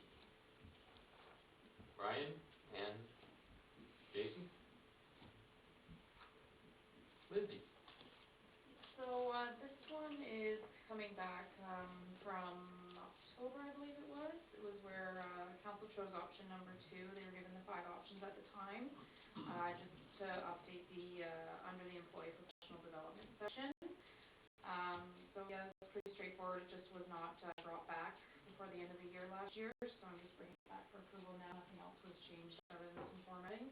A: Brian and Jason? Lindsay?
B: So, this one is coming back, from October, I believe it was. It was where, council chose option number 2. They were given the 5 options at the time, just to update the, under the employee professional development section. So yeah, it's pretty straightforward. It just was not, brought back before the end of the year last year, so I'm just bringing it back for approval now. Nothing else was changed other than some formatting,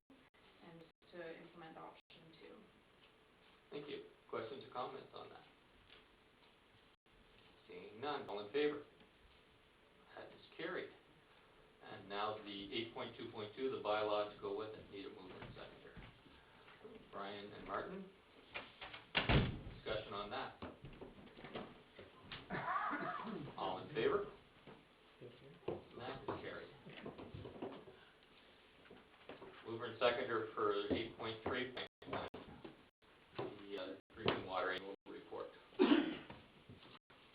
B: and just to implement option 2.
A: Thank you. Questions or comments on that? Seeing none, all in favor? That is carried. And now the 8.2.2, the bylaw to go with it, need a mover and seconder. Brian and Martin, discussion on that. All in favor? That is carried. Mover and seconder for 8.3, the drinking water annual report.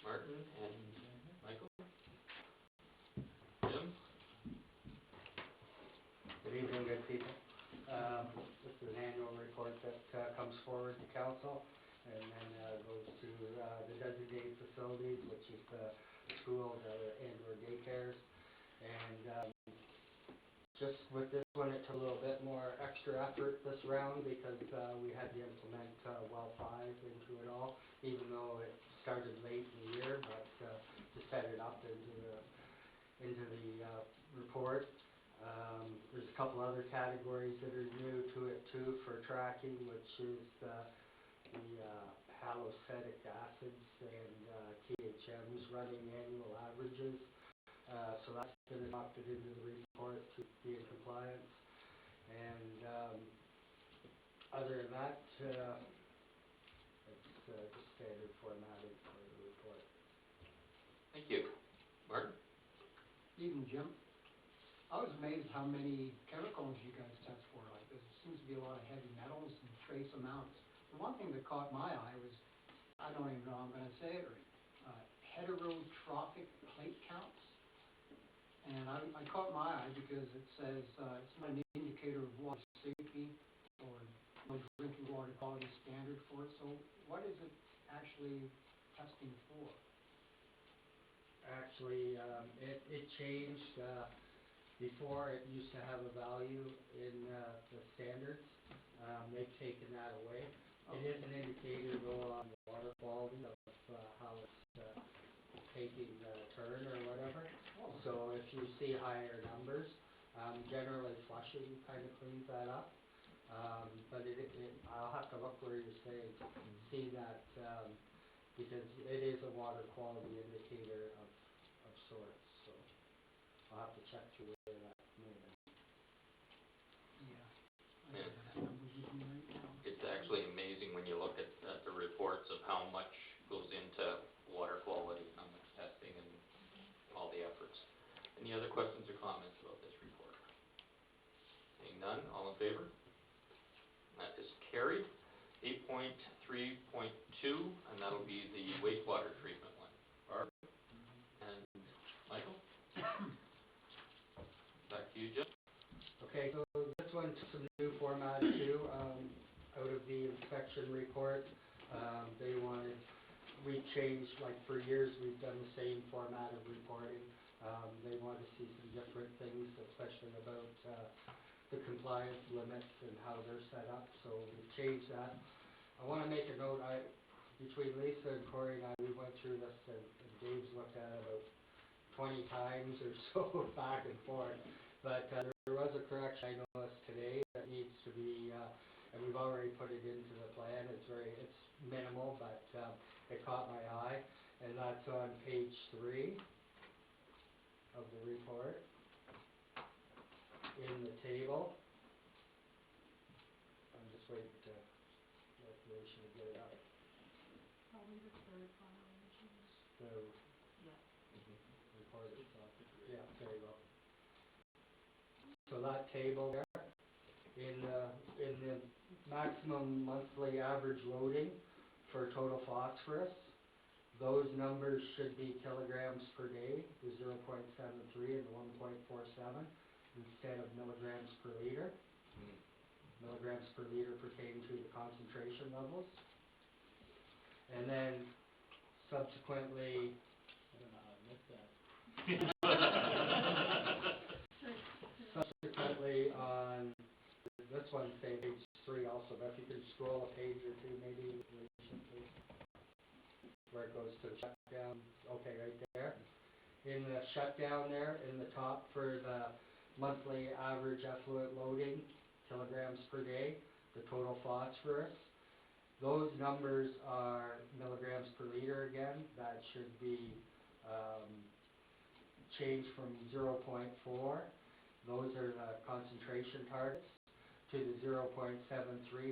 A: Martin and Michael? Jim?
M: Good evening, good people. This is an annual report that comes forward to council and then goes to the designated facilities, which is the schools and/or daycares. And just with this one, it took a little bit more extra effort this round because we had to implement well 5 into it all, even though it started late in the year, but to set it up into the report. There's a couple other categories that are new to it too for tracking, which is the halocetic acids and THMs running annual averages. So that's been adopted into the report to be in compliance. And other than that, it's just standard formatting for the report.
A: Thank you. Martin?
D: Evening, Jim. I was amazed how many chemicals you guys test for. Like, there seems to be a lot of heavy metals and trace amounts. The one thing that caught my eye was, I don't even know how I'm going to say it right, heterotrophic plate counts. And I caught my eye because it says it's not an indicator of water safety or no drinking water quality standard for it. So what is it actually testing for?
M: Actually, it changed. Before, it used to have a value in the standards. They've taken that away. It is an indicator though on the water quality of how it's taking the turn or whatever. So if you see higher numbers, generally flushing kind of cleans that up. But I'll have to look where you're saying, see that, because it is a water quality indicator of sorts. So I'll have to check through where that may have been.
D: Yeah.
A: Yeah. It's actually amazing when you look at the reports of how much goes into water quality, how much testing and all the efforts. Any other questions or comments about this report? Seeing none, all in favor? That is carried. 8.3.2, and that'll be the wastewater treatment one. Barb and Michael? to you, Jim.
M: Okay, so this one took some new format too, out of the inspection report. They wanted, we changed, like for years, we've done the same format of reporting. They wanted to see some different things, especially about, the compliance limits and how they're set up, so we've changed that. I wanna make a note, between Lisa and Corey and I, we went through this, and Dave's looked at it about 20 times or so, back and forth. But, there was a correction I noticed today that needs to be, and we've already put it into the plan, it's minimal, but, it caught my eye, and that's on page 3 of the report, in the table. I'm just waiting to let Rachel get it up.
B: Probably the third violation.
M: The report itself, yeah, there you go. So that table there, in the maximum monthly average loading for total phosphorus, those numbers should be kilograms per day, the 0.73 and the 1.47, instead of milligrams per liter. Milligrams per liter pertain to the concentration levels. And then subsequently, I don't know how I missed that. Subsequently on this one, say page 3 also, but if you could scroll a page or two maybe, where it goes to shutdown, okay, right there. In the shutdown there, in the top for the monthly average effluent loading, kilograms per day, the total phosphorus, those numbers are milligrams per liter again. That should be changed from 0.4. Those are the concentration targets, to the 0.73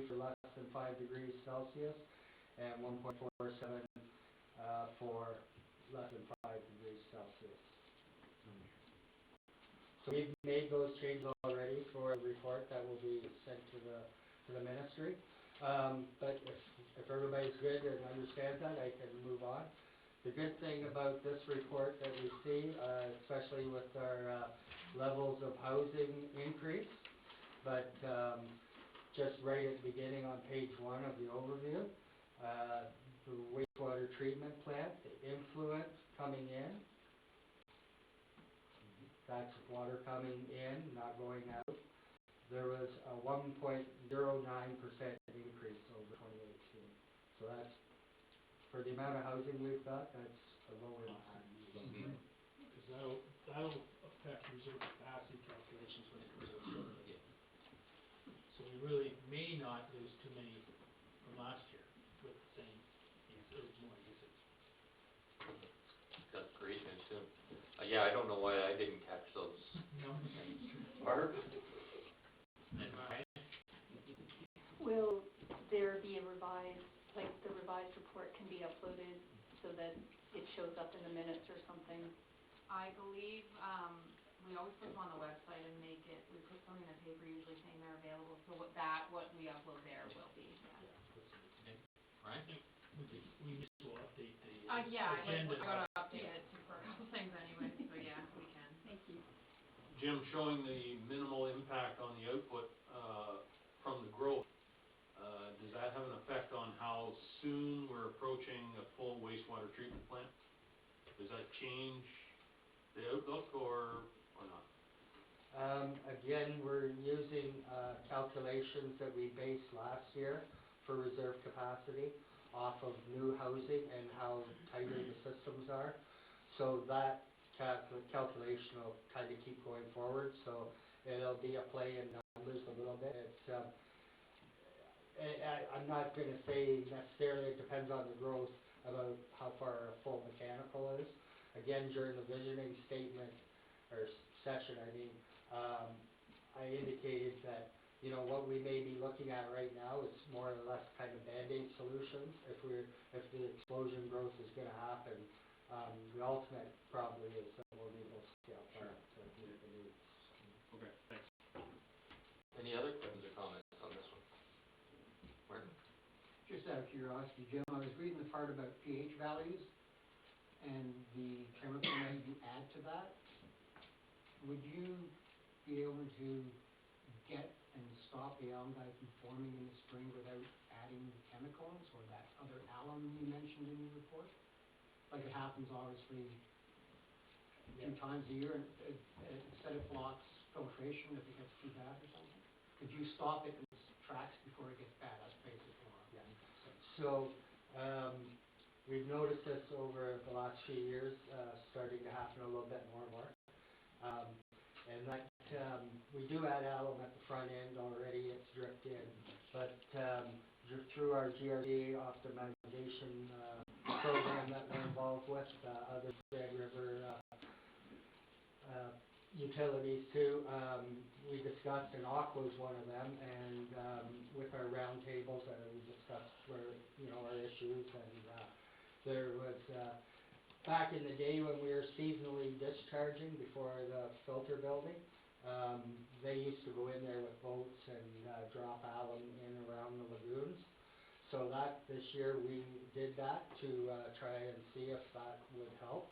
M: for less than 5 degrees Celsius, and 1.47 for less than 5 degrees Celsius. So we've made those changes already for a report that will be sent to the ministry. But if everybody's good and understands that, I can move on. The good thing about this report that we see, especially with our levels of housing increase, but just right at the beginning on page 1 of the overview, the wastewater treatment plant, the influent coming in, that's water coming in, not going out. There was a 1.09% increase over 2018. So that's, for the amount of housing we've got, that's a low impact.
F: Because that'll affect reserve capacity calculations when it comes out. So we really may not lose too many from last year with the same, or more usage.
A: That's great news too. Yeah, I don't know why I didn't catch those. Barb? And Ryan?
E: Will there be a revised, like the revised report can be uploaded so that it shows up in the minutes or something?
B: I believe, we always put them on the website and we put something in the paper usually saying they're available, so what we upload there will be, yeah.
A: Ryan?
F: We just will update the
B: Yeah, I
F: agenda.
B: gotta update it for a couple things anyway, so yeah, we can.
E: Thank you.
L: Jim, showing the minimal impact on the output from the growth, does that have an effect on how soon we're approaching a full wastewater treatment plant? Does that change the outlook or not?
M: Again, we're using calculations that we based last year for reserve capacity off of new housing and how tighter the systems are. So that calculation will kind of keep going forward, so it'll be a play in numbers a little bit. It's, I'm not going to say necessarily it depends on the growth about how far a full mechanical is. Again, during the visioning statement, or session, I indicated that, you know, what we may be looking at right now is more or less kind of Band-Aid solutions. If the explosion growth is going to happen, the ultimate probably is that we'll need to scale back to meet the needs.
L: Okay, thanks.
A: Any other questions or comments on this one? Martin?
D: Just out of curiosity, Jim, I was reading the part about pH values and the chemical that you add to that. Would you be able to get and stop the algae from forming in the spring without adding the chemicals or that other alum you mentioned in your report? Like it happens obviously a few times a year, and instead it blocks filtration if it gets too bad or something? Could you stop it in its tracks before it gets bad? That's basically what I'm saying.
M: So, we've noticed this over the last few years, starting to happen a little bit more and more. And that, we do add alum at the front end already, it's dripped in, but, through our GRD optimization, program that we're involved with, other Red River, utilities too, we discussed, and Aqua is one of them, and, with our roundtables, we discussed where, our issues, and, there was, back in the day when we were seasonally discharging before the filter building, they used to go in there with boats and, drop alum in around the lagoons. So that, this year, we did that to, try and see if that would help.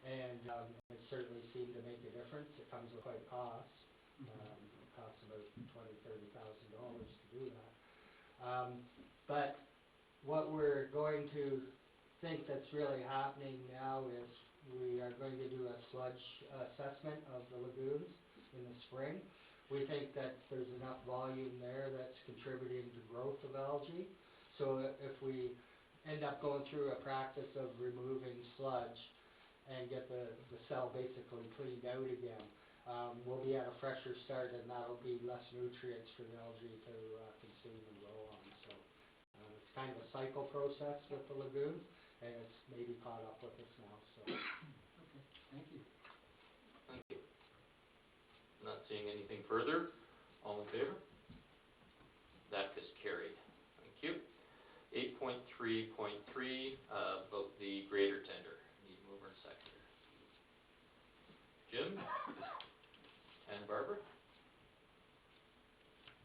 M: And, it certainly seemed to make a difference. It comes with quite a cost. It costs about $20,000-$30,000 to do that. But what we're going to think that's really happening now is we are going to do a sludge assessment of the lagoons in the spring. We think that there's enough volume there that's contributing to growth of algae. So if we end up going through a practice of removing sludge and get the cell basically cleaned out again, we'll be at a fresher start, and that'll be less nutrients for the algae to consume and grow on. So it's kind of a cycle process with the lagoon, and it's maybe caught up with us now. So
D: Okay, thank you.
A: Thank you. Not seeing anything further. All in favor? That is carried. Thank you. 8.3.3, vote the grader tender. Need mover and seconder. Jim? And Barbara?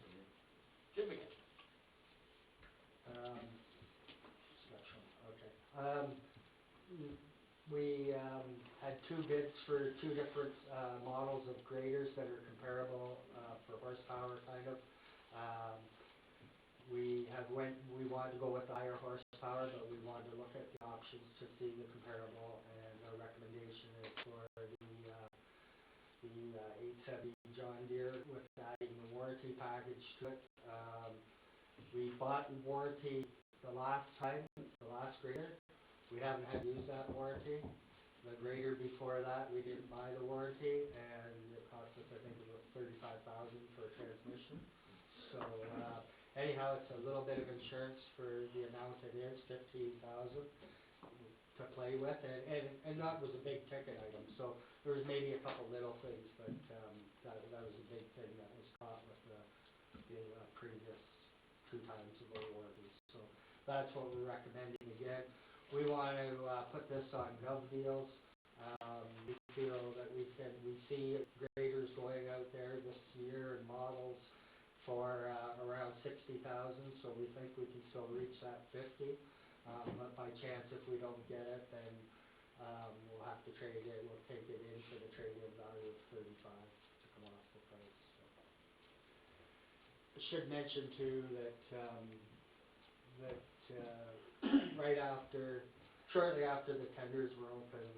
A: And Jim again.
M: Special, okay. We had two bids for two different models of graders that are comparable for horsepower, kind of. We wanted to go with the higher horsepower, but we wanted to look at the options to see the comparable, and our recommendation is for the 870 John Deere with adding the warranty package to it. We bought the warranty the last time, the last grader. We haven't had to use that warranty. The grader before that, we didn't buy the warranty, and it cost us, I think it was $35,000 for a transmission. So, anyhow, it's a little bit of insurance for the amount it is, $15,000 to play with, and that was a big ticket item. So there was maybe a couple little things, but that was a big thing that was caught with the previous 2 times ago warranties. So that's what we're recommending again. We want to put this on GovDeals. We feel that we see graders going out there this year and models for around 60,000, so we think we can still reach that 50. But by chance, if we don't get it, then we'll have to trade it. We'll take it in for the trade-in value of 35 to come off the price. So. I should mention too that shortly after the tenders were open,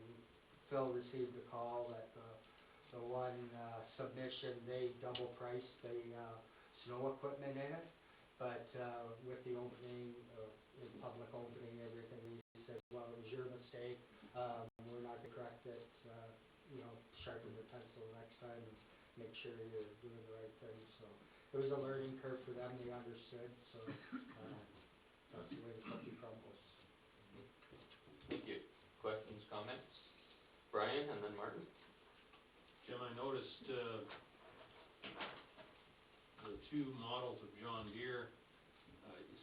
M: Phil received a call that the one submission, they double priced the snow equipment in it, but with the opening, in public opening, everything, he said, well, it was your mistake, we're not going to correct it, sharpen the pencil next time and make sure you're doing the right thing. So it was a learning curve for them, they understood, so that's the way the cookie crumbles.
A: Thank you. Questions, comments? Brian and then Martin.
L: Jim, I noticed, the 2 models of John Deere,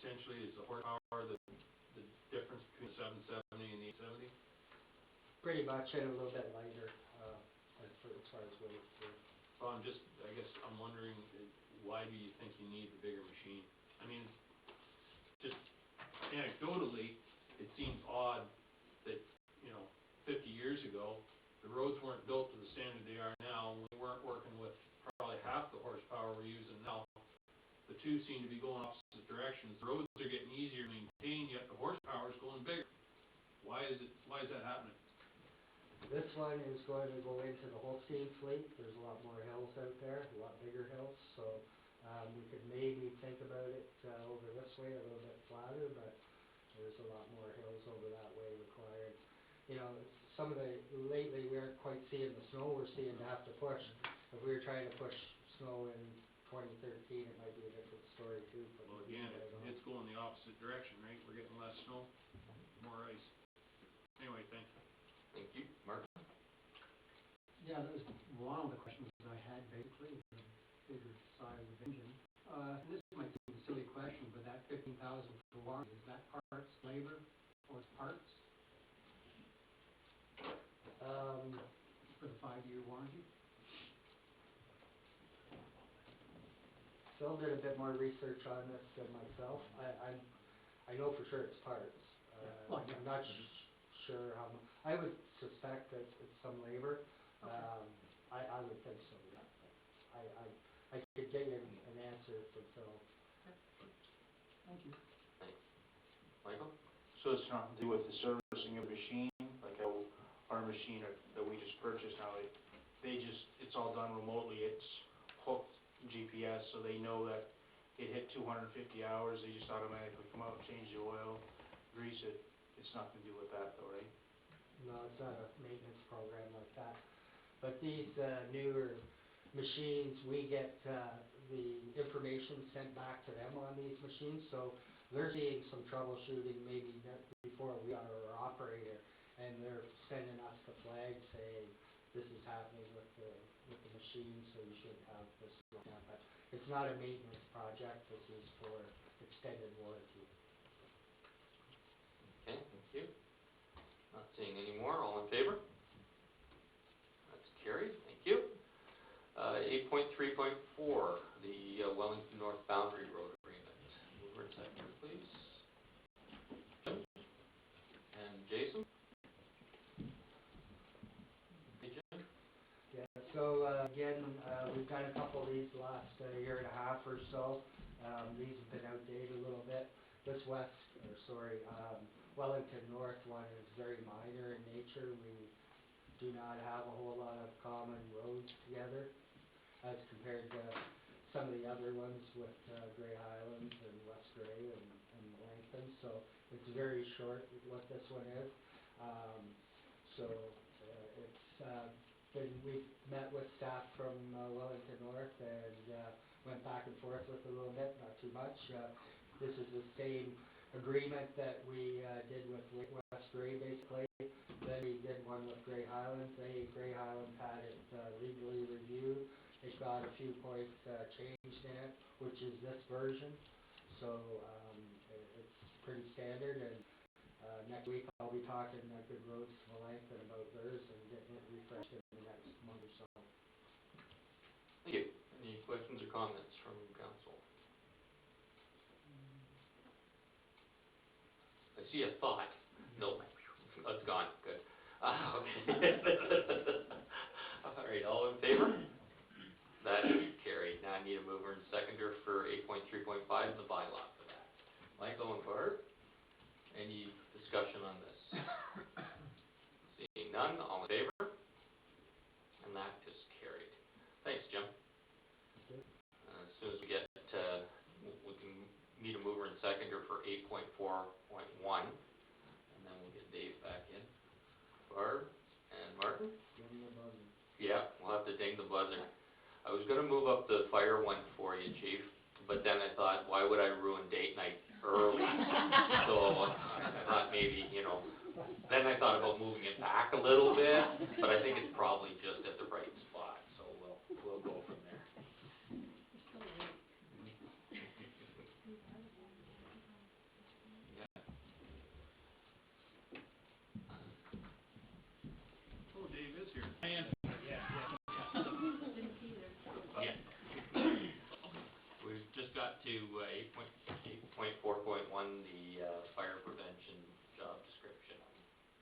L: essentially is the horsepower, the difference between the 770 and the 870?
M: Pretty much, and a little bit lighter, as far as weight.
L: Well, I'm wondering, why do you think you need the bigger machine? I mean, just anecdotally, it seems odd that, 50 years ago, the roads weren't built to the standard they are now, and we weren't working with probably two seem to be going opposite directions. The roads are getting easier to maintain, yet the horsepower is going bigger. Why is that happening?
M: This one is going to go into the Holstein fleet. There's a lot more hills out there, a lot bigger hills, so, we could maybe think about it, over this way, a little bit flatter, but there's a lot more hills over that way required. You know, some of lately we aren't quite seeing the snow we're seeing to have to push. If we were trying to push snow in 2013, it might be a different story too. But
L: Well, again, it's going the opposite direction, right? We're getting less snow, more ice. Anyway, thanks.
A: Thank you. Mark?
D: Yeah, that was one of the questions that I had basically, the bigger size of engine. And this might be a silly question, but that 15,000 for warranty, is that parts, labor, or it's parts for the 5-year warranty?
M: Phil did a bit more research on this than myself. I know for sure it's parts.
D: Well,
M: I'm not sure how I would suspect that it's some labor. I would think so, yeah. I could get you an answer from Phil.
D: Thank you.
A: Thanks. Michael?
I: So it's not to do with the servicing of the machine, like how our machine that we just purchased now, it's all done remotely, it's hooked GPS, so they know that it hit 250 hours, they just automatically come out and change the oil, grease it. It's nothing to do with that though, right?
M: No, it's not a maintenance program like that. But these newer machines, we get the information sent back to them on these machines, so they're seeing some troubleshooting maybe before we are our operator, and they're sending us the flag saying, this is happening with the machine, so you should have this looked at. But it's not a maintenance project, this is for extended warranty.
A: Okay, thank you. Not seeing any more, all in favor? That's carried, thank you. 8.3.4, the Wellington North Boundary Road Agreement. Mover and seconder, please. Jim? And Jason? Hey, Jim?
M: Yeah, so again, we've done a couple of these the last year and a half or so. These have been outdated a little bit. This Wellington North one is very minor in nature. We do not have a whole lot of common roads together as compared to some of the other ones with Grey Highlands and West Grey and Langton. So it's very short what this one is. We've met with staff from Wellington North and went back and forth with a little bit, not too much. This is the same agreement that we did with West Grey basically. Then we did one with Grey Highlands. Grey Highlands had it legally reviewed. It got a few points changed in it, which is this version. So it's pretty standard, and next week I'll be talking Good Roads to Langton about theirs and getting it refreshed in the next month or so.
A: Thank you. Any questions or comments from council? I see a thought. Nope, that's gone. Good. Okay. All right, all in favor? That is carried. Now I need a mover and seconder for 8.3.5, the bylaw for that. Michael and Barb, any discussion on this? Seeing none, all in favor? And that is carried. Thanks, Jim. As soon as we get, we can meet a mover and seconder for 8.4.1, and then we'll get Dave back in. Barb and Martin?
M: Ding the buzzer.
A: Yeah, we'll have to ding the buzzer. I was gonna move up the fire one for you, chief, but then I thought, why would I ruin date night early? So I thought maybe, then I thought about moving it back a little bit, but I think it's probably just at the right spot, so we'll go from there.
L: Oh, Dave is here.
A: We've just got to 8.4.1, the fire prevention job description.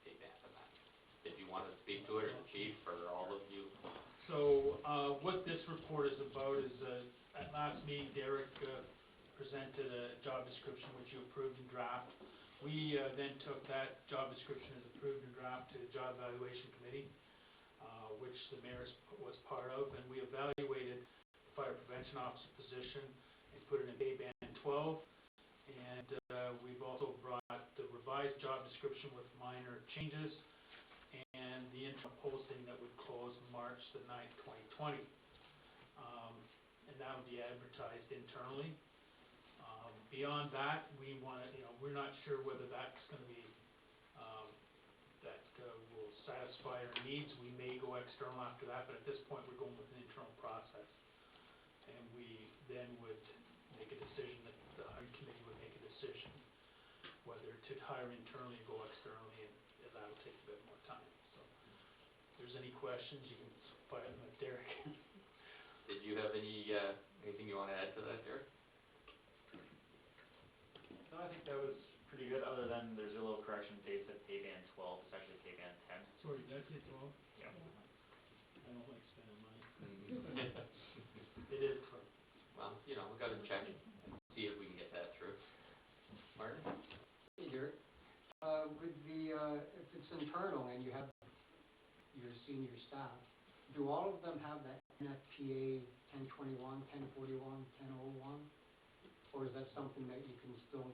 A: Okay, that. If you want to speak to it, or the chief, or all of you.
F: So, what this report is about is, at last meeting, Derek
N: presented a job description which you approved in draft. We then took that job description as approved in draft to the Job Evaluation Committee, which the mayor was part of, and we evaluated the fire prevention officer position and put it in pay band 12. And we've also brought the revised job description with minor changes and the interim posting that would close March the 9th, 2020. And that would be advertised internally. Beyond that, we want to, we're not sure whether that's going to be, will satisfy our needs. We may go external after that, but at this point, we're going with an internal process. And we then would make a decision, that the hiring committee would make a decision whether to hire internally or go externally, and that'll take a bit more time. So if there's any questions, you can fire them at Derek.
A: Did you have anything you want to add to that, Derek?
H: No, I think that was pretty good, other than there's a little correction, Dave said pay band 12, it's actually pay band 10.
N: Sorry, did I say 12?
H: Yeah.
N: I don't like spending money.
A: Mm.
N: It is 12.
A: Well, we got to check and see if we can get that through. Martin?
D: Hey, Derek. With the, if it's internal and you have your senior staff, do all of them have that NFPA 1021, 1041, 1001? Or is that something that you can still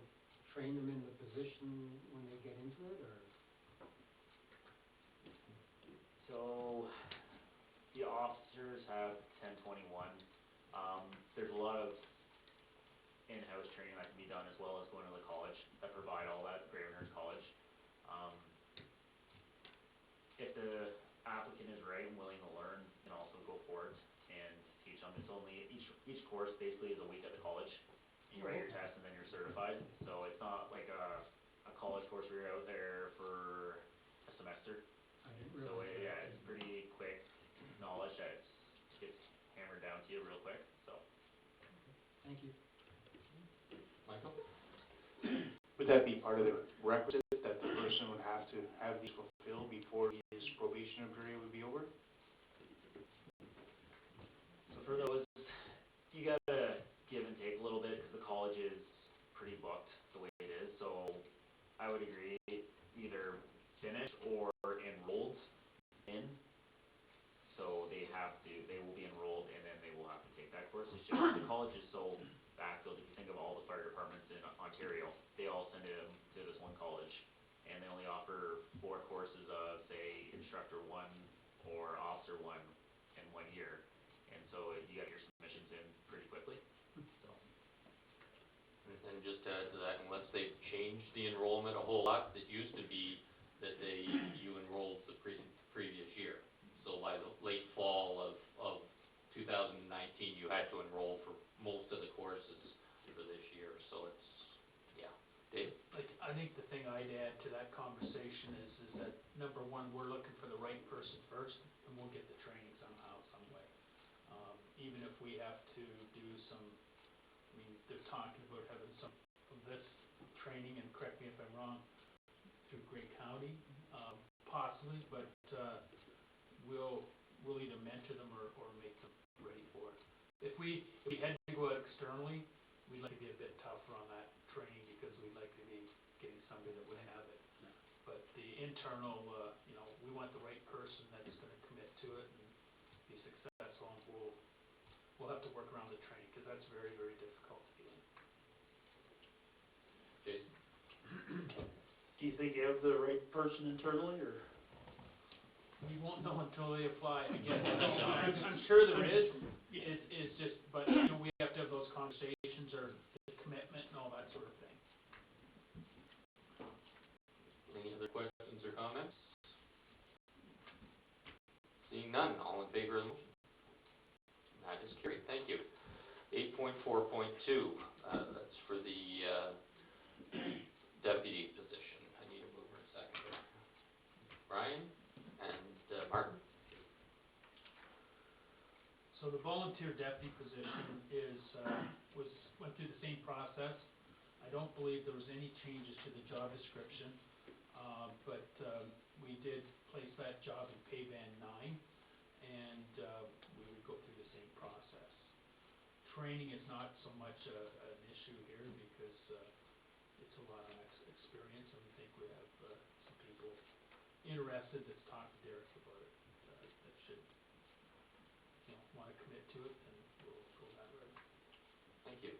D: train them in the position when they get into it, or?
H: So, the officers have 1021. There's a lot of in-house training that can be done as well as going to the college that provide all that, Gravenhurst College. If the applicant is right and willing to learn, you can also go for it and teach them. It's only, each course basically is a week at the college. You write your test and then you're certified. So it's not like a college course where you're out there for a semester.
D: I didn't
H: So
D: realize that.
H: yeah, it's pretty quick knowledge that gets hammered down to you real quick, so.
D: Thank you.
A: Michael?
I: Would that be part of the requisite that the person would have to have these fulfilled before his probationary period would be over?
H: So for those, you gotta give and take a little bit, because the college is pretty booked the way it is, so I would agree, either finish or enrolled in. So they will be enrolled and then they will have to take that course. It's just, the college is so backfilled. If you think of all the fire departments in Ontario, they all send them to this one college, and they only offer 4 courses of, say, instructor 1 or officer 1 in 1 year. And so you got your submissions in pretty quickly, so.
A: And just to add to that, unless they've changed the enrollment a whole lot, it used to be that you enrolled the previous year. So by the late fall of 2019, you had to enroll for most of the courses for this year. So it's, yeah. Dave?
N: I think the thing I'd add to that conversation is that, number one, we're looking for the right person first, and we'll get the training somehow, some way. Even if we have to do some, they're talking about having some of this training, and correct me if I'm wrong, through Grey County, possibly, but we'll either mentor them or make them ready for it. If we had to go out externally, we'd like to be a bit tougher on that training, because we'd like to be getting somebody that would have it. But the internal, we want the right person that's going to commit to it and be successful, and we'll have to work around the training, because that's very, very difficult to do.
A: Jason?
I: Do you think you have the right person internally, or?
N: We won't know until they apply, I guess. I'm sure there is. It's just, but we have to have those conversations, or the commitment and all that sort of thing.
A: Any other questions or comments? Seeing none, all in favor of the motion? That is carried, thank you. 8.4.2, that's for the deputy position. I need a mover and seconder. Brian and Martin?
N: So the volunteer deputy position went through the same process. I don't believe there was any changes to the job description, but we did place that job in pay band 9, and we would go through the same process. Training is not so much an issue lot of experience, and we think we have, some people interested that's talked to Derek about it, that should, wanna commit to it, then we'll go that route.
A: Thank you.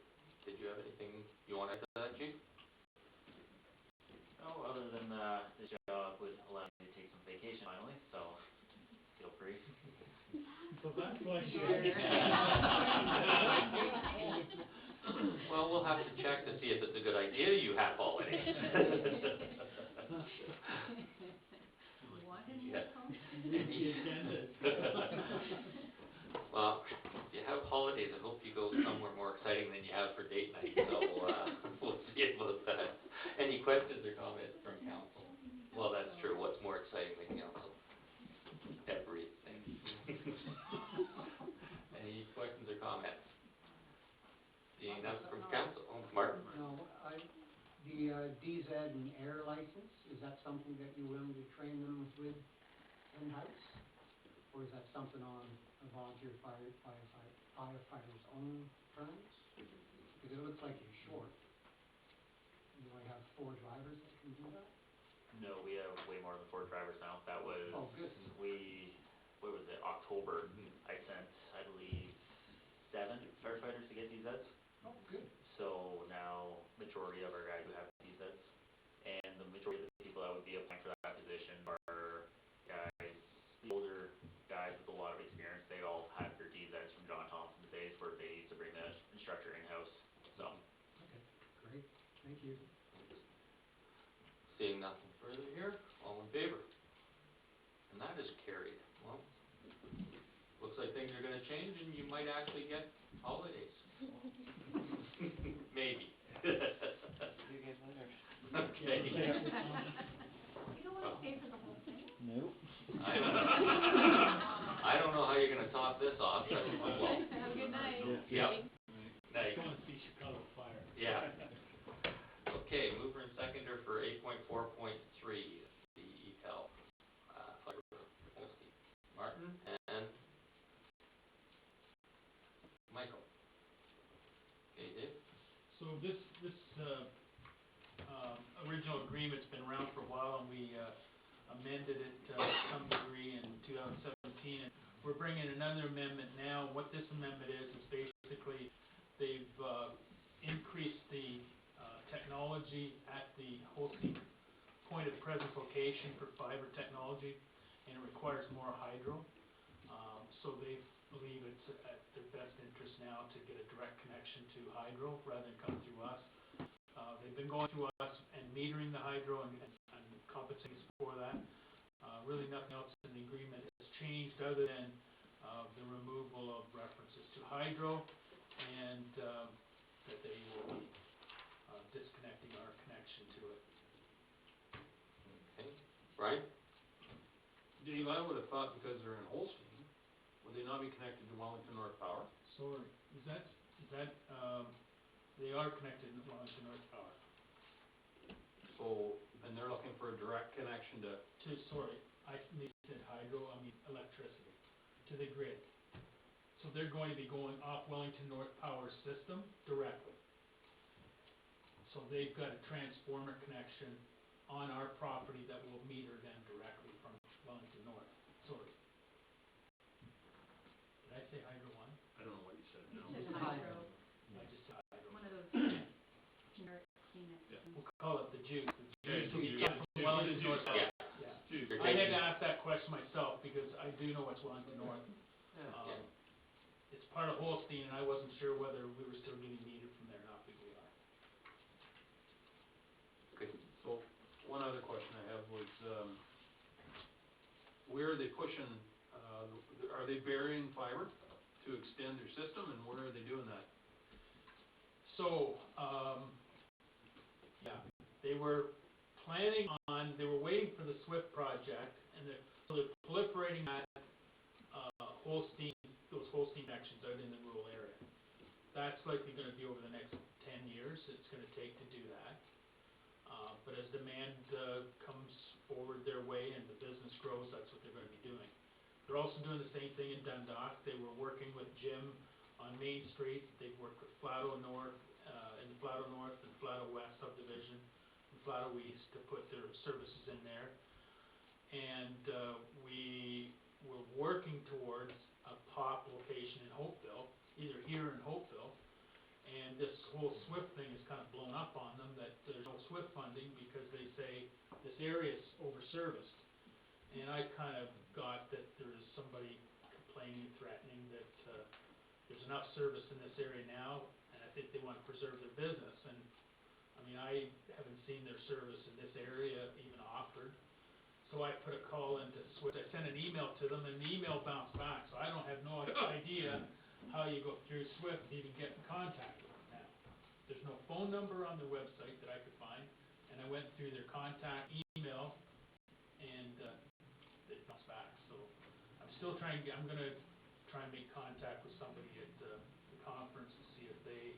A: Did you have anything you wanted to add, Chief?
H: No, other than, this job would allow me to take some vacation finally, so feel free.
N: So that's why
A: Well, we'll have to check to see if it's a good idea you have holidays.
E: What in
A: Yeah.
N: the
A: Well, if you have holidays, I hope you go somewhere more exciting than you have for date night, so, we'll see about that. Any questions or comments from council? Well, that's true, what's more exciting than council? Everything. Any questions or comments? Seeing none from council, Martin?
D: No, the DZ and air license, is that something that you're willing to train them with in-house? Or is that something on a volunteer firefighter's own terms? Because it looks like you're short. You only have 4 drivers that can do that?
H: No, we have way more than 4 drivers now. That was,
D: Oh, good.
H: what was it, October, I sent, I believe, 7 firefighters to get DZs.
D: Oh, good.
H: So now, majority of our guys who have DZs, and the majority of the people that would be applying for that position are guys, the older guys with a lot of experience. They all had their DZs from John Thompson's days where they used to bring the instructor in-house, so.
D: Okay, great, thank you.
A: Seeing nothing further here, all in favor? And that is carried. Well, looks like things are gonna change and you might actually get holidays. Maybe.
C: See you guys later.
A: Okay.
E: You don't wanna stay for the whole thing?
C: Nope.
A: I don't know how you're gonna top this off, but, well,
B: Have a good night.
A: yeah. Night.
N: Go and see Chicago Fire.
A: Yeah. Okay, mover and seconder for 8.4.3, the ETEL, fiber Holstein. Martin and Michael. Okay, Dave?
N: So this, original agreement's been around for a while, and we, amended it, to some degree in 2017, and we're bringing another amendment now. What this amendment is basically, they've, increased the, technology at the Holstein point of presence location for fiber technology, and it requires more hydro. So they believe it's at their best interest now to get a direct connection to hydro rather than come through us. They've been going through us and metering the hydro and compensating us for that. Really nothing else in the agreement has changed other than, the removal of references to hydro and, that they will be, disconnecting our connection to it.
A: Okay. Brian?
L: Dave, I would have thought because they're in Holstein, would they not be connected to Wellington North Power?
N: Sorry, is that, they are connected to Wellington North Power.
L: So, and they're looking for a direct connection to,
N: Sorry, I said hydro, I mean electricity, to the grid. So they're going to be going off Wellington North Power system directly. So they've got a transformer connection on our property that will meter them directly from Wellington North. Sorry. Did I say Hydro One?
L: I don't know what you said, no.
E: It's just hydro,
N: I just said Hydro.
E: one of those generic peanuts.
L: Yeah.
N: We'll call it the juice. The
L: Okay,
N: juice will be
L: juice.
N: coming from Wellington
L: Juice.
N: North.
A: Yeah.
N: Yeah.
L: Geez,
A: You're
N: I had
A: taking-
N: to ask that question myself because I do know it's Wellington North.
A: Yeah.
N: It's part of Holstein, and I wasn't sure whether we were still getting metered from there or not, but we are.
A: Good.
L: So, one other question I have was, where are they pushing, are they burying fiber to extend their system, and where are they doing that?
N: So, yeah, they were planning on, they were waiting for the SWIFT project, and so they're proliferating that, Holstein, those Holstein connections out in the rural area. That's likely gonna be over the next 10 years, it's gonna take to do that. But as demand, comes forward their way and the business grows, that's what they're gonna be doing. They're also doing the same thing in Dundalk. They were working with Jim on Main Street. They've worked with Flato North, in the Flato North and Flato West subdivision. Flatowies to put their services in there. And, we were working towards a POP location in Hopeville, either here in Hopeville. And this whole SWIFT thing has kind of blown up on them, that there's no SWIFT funding because they say this area's over-serviced. And I kind of got that there's somebody complaining, threatening that, there's enough service in this area now, and I think they want to preserve their business. And, I mean, I haven't seen their service in this area even offered. So I put a call into SWIFT, I sent an email to them, and the email bounced back, so I don't have no idea how you go through SWIFT to even get in contact with them now. There's no phone number on their website that I could find, and I went through their contact email, and, it bounced back. So I'm still trying, I'm gonna try and make contact with somebody at, the conference to see if they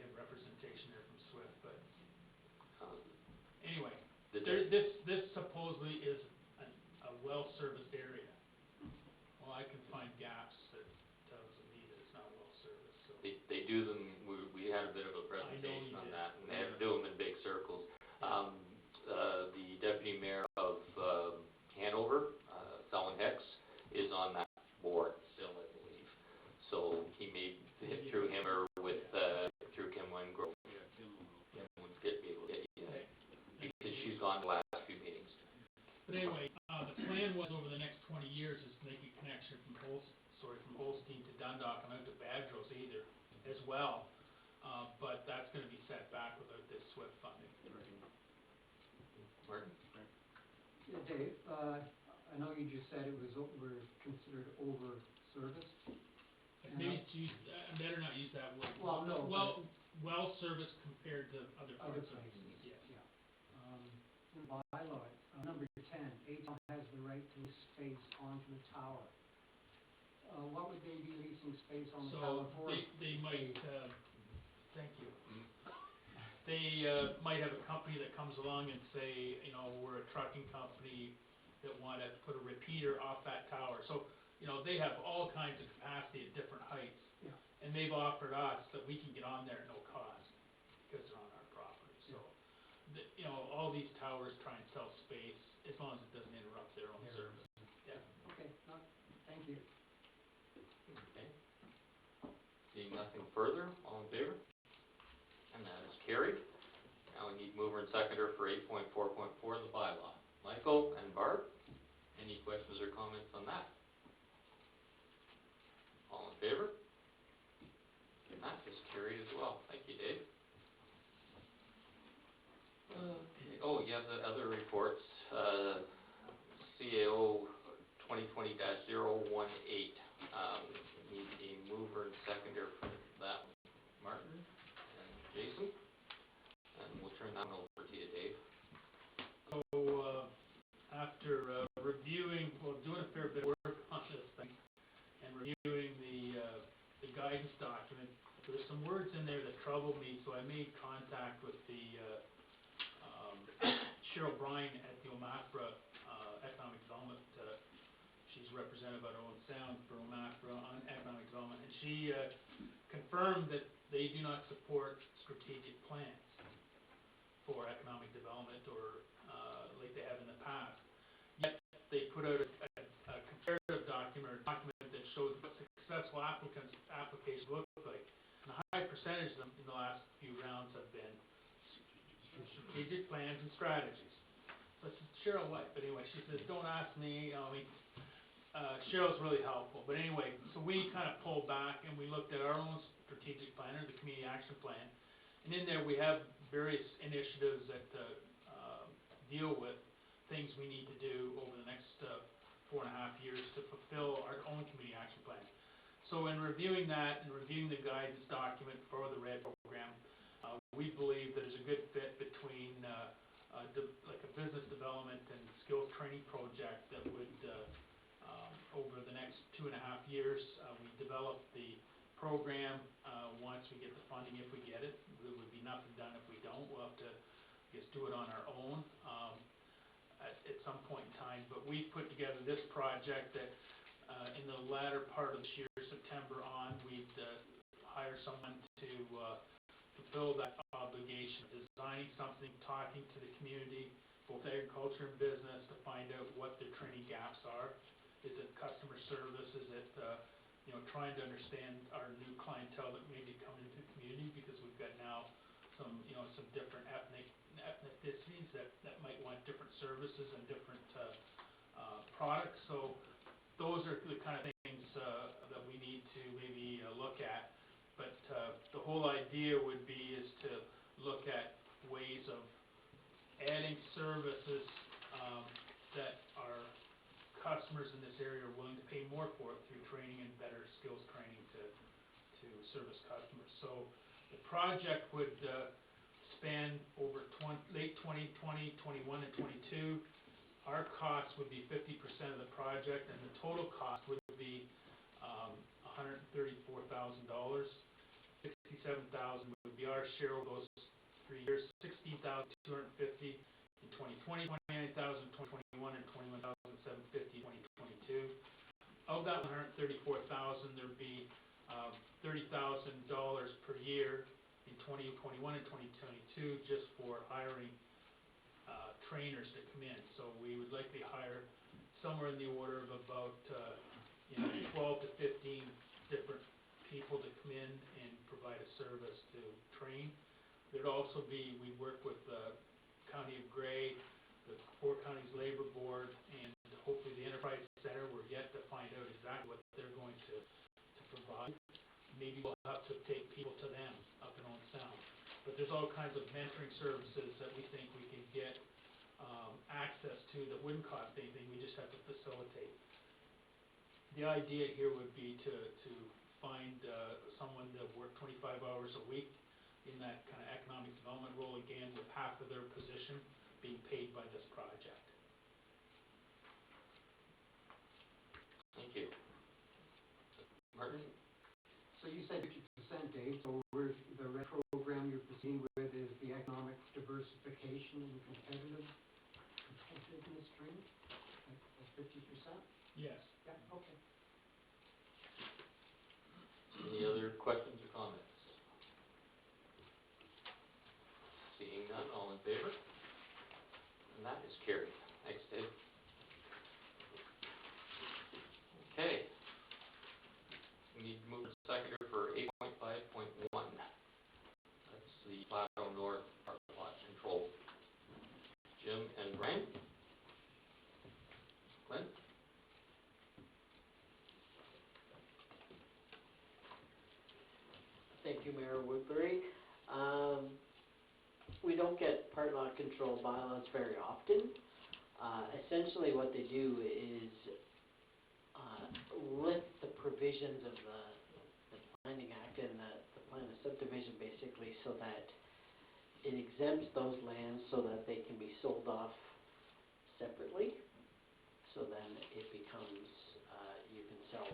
N: have representation there from SWIFT, but anyway. This supposedly is a well-serviced area. Well, I can find gaps that tells me that it's not well-serviced, so.
A: They do them, we had a bit of a presentation on that, and they have to do them in big circles. The deputy mayor of, Hanover, Fallon Hicks, is on that board still, I believe. So he may, through him or with, through Kim Wingrove, Kim would be able to get you in, because she's gone the last few meetings.
N: But anyway, the plan was over the next 20 years is to make a connection from Holstein to Dundalk and out to Badgerose either, as well. But that's gonna be set back without this SWIFT funding.
A: Martin?
D: Yeah, Dave, I know you just said it was, we're considered over-serviced.
N: Maybe to use, I better not use that word.
D: Well, no,
N: Well-serviced compared to other
D: other
N: parts of the
D: places,
N: city, yes.
D: yeah. In bylaw, number 10, ATEL has the right to lease space onto the tower. What would they be leasing space on the tower for?
N: So, they might, thank you. They, might have a company that comes along and say, you know, we're a trucking company that wanna put a repeater off that tower. So, you know, they have all kinds of capacity at different heights.
D: Yeah.
N: And they've offered us that we can get on there at no cost, because they're on our property, so. You know, all these towers try and sell space, as long as it doesn't interrupt their own service. Yeah.
D: Okay, no, thank you.
A: Okay. Seeing nothing further, all in favor? And that is carried. Now we need mover and seconder for 8.4.4, the bylaw. Michael and Barb, any questions or comments on that? All in favor? And that is carried as well. Thank you, Dave. Okay. Oh, yeah, the other reports, CAO 2020-018, need a mover and seconder for that one. Martin and Jason, and we'll turn that one over to you, Dave.
N: So, after, reviewing, well, doing a fair bit of work on this thing, and reviewing the guidance document, there's some words in there that troubled me, so I made contact with the, Cheryl Bryan at the OMAFRA, Economic Development, she's representative at Owen Sound for OMAFRA on economic development, and she, confirmed that they do not support strategic plans for economic development or, like they have in the past. Yet, they put out a comparative document, or a document that shows what successful applications look like. And a high percentage of them in the last few rounds have been strategic plans and strategies. So I said, Cheryl, what? But anyway, she says, don't ask me, you know, I mean, Cheryl's really helpful. But anyway, so we kind of pulled back and we looked at our own strategic plan, or the community action plan. And in there we have various initiatives that, deal with things we need to do over the next, 4.5 years to fulfill our own community action plan. So in reviewing that and reviewing the guidance document for the RED program, we believe that there's a good fit between, like a business development and skills training project that would, over the next 2.5 years, we develop the program, once we get the funding, if we get it. There would be nothing done if we don't. We'll have to just do it on our own, at some point in time. But we've put together this project that, in the latter part of this year, September on, we'd, hire someone to, fulfill that job obligation of designing something, talking to the community, both agriculture and business, to find out what their training gaps are. Is it customer service? Is it, trying to understand our new clientele that may be coming into the community, because we've got now some, some different ethnicities that might want different services and different, products. So those are the kind of things, that we need to maybe, look at. But, the whole idea would be is to look at ways of adding services, that our customers in this area are willing to pay more for through training and better skills training to service customers. So the project would span over late 2020, 21, and 22. Our cost would be 50% of the project, and the total cost would be $134,000. $67,000 would be our share of those 3 years. $16,250 in 2020, $29,000 in 2021, and $21,750 in 2022. Of that $134,000, there'd be $30,000 per year in 2021 and 2022 just for hiring trainers to come in. So we would likely hire somewhere in the order of about 12 to 15 different people to come in and provide a service to train. There'd also be, we work with the County of Grey, the Four Counties Labor Board, and hopefully the Enterprise Center. We're yet to find out exactly what they're going to provide. Maybe we'll have to take people to them up in Owen Sound. But there's all kinds of mentoring services that we think we can get access to that wouldn't cost anything. We just have to facilitate. The idea here would be to find someone to work 25 hours a week in that kind of economic development role, again, with half of their position being paid by this project.
A: Thank you. Martin?
D: So you said 50%, Dave, so the red program you're proceeding with is the economic diversification and competitiveness stream, at 50%?
N: Yes.
D: Yeah, okay.
A: Any other questions or comments? Seeing none, all in favor? And that is carried. Thanks, Dave. Okay. We need to move to seconder for 8.5.1. That's the Plateau North parking lot control. Jim and Brian? Clint?
C: Thank you, Mayor Woodbury. We don't get part lot control bylaws very often. Essentially what they do is lift the provisions of the Planning Act and the plan of subdivision, basically, so that it exempts those lands so that they can be sold off separately. So then it becomes, you can sell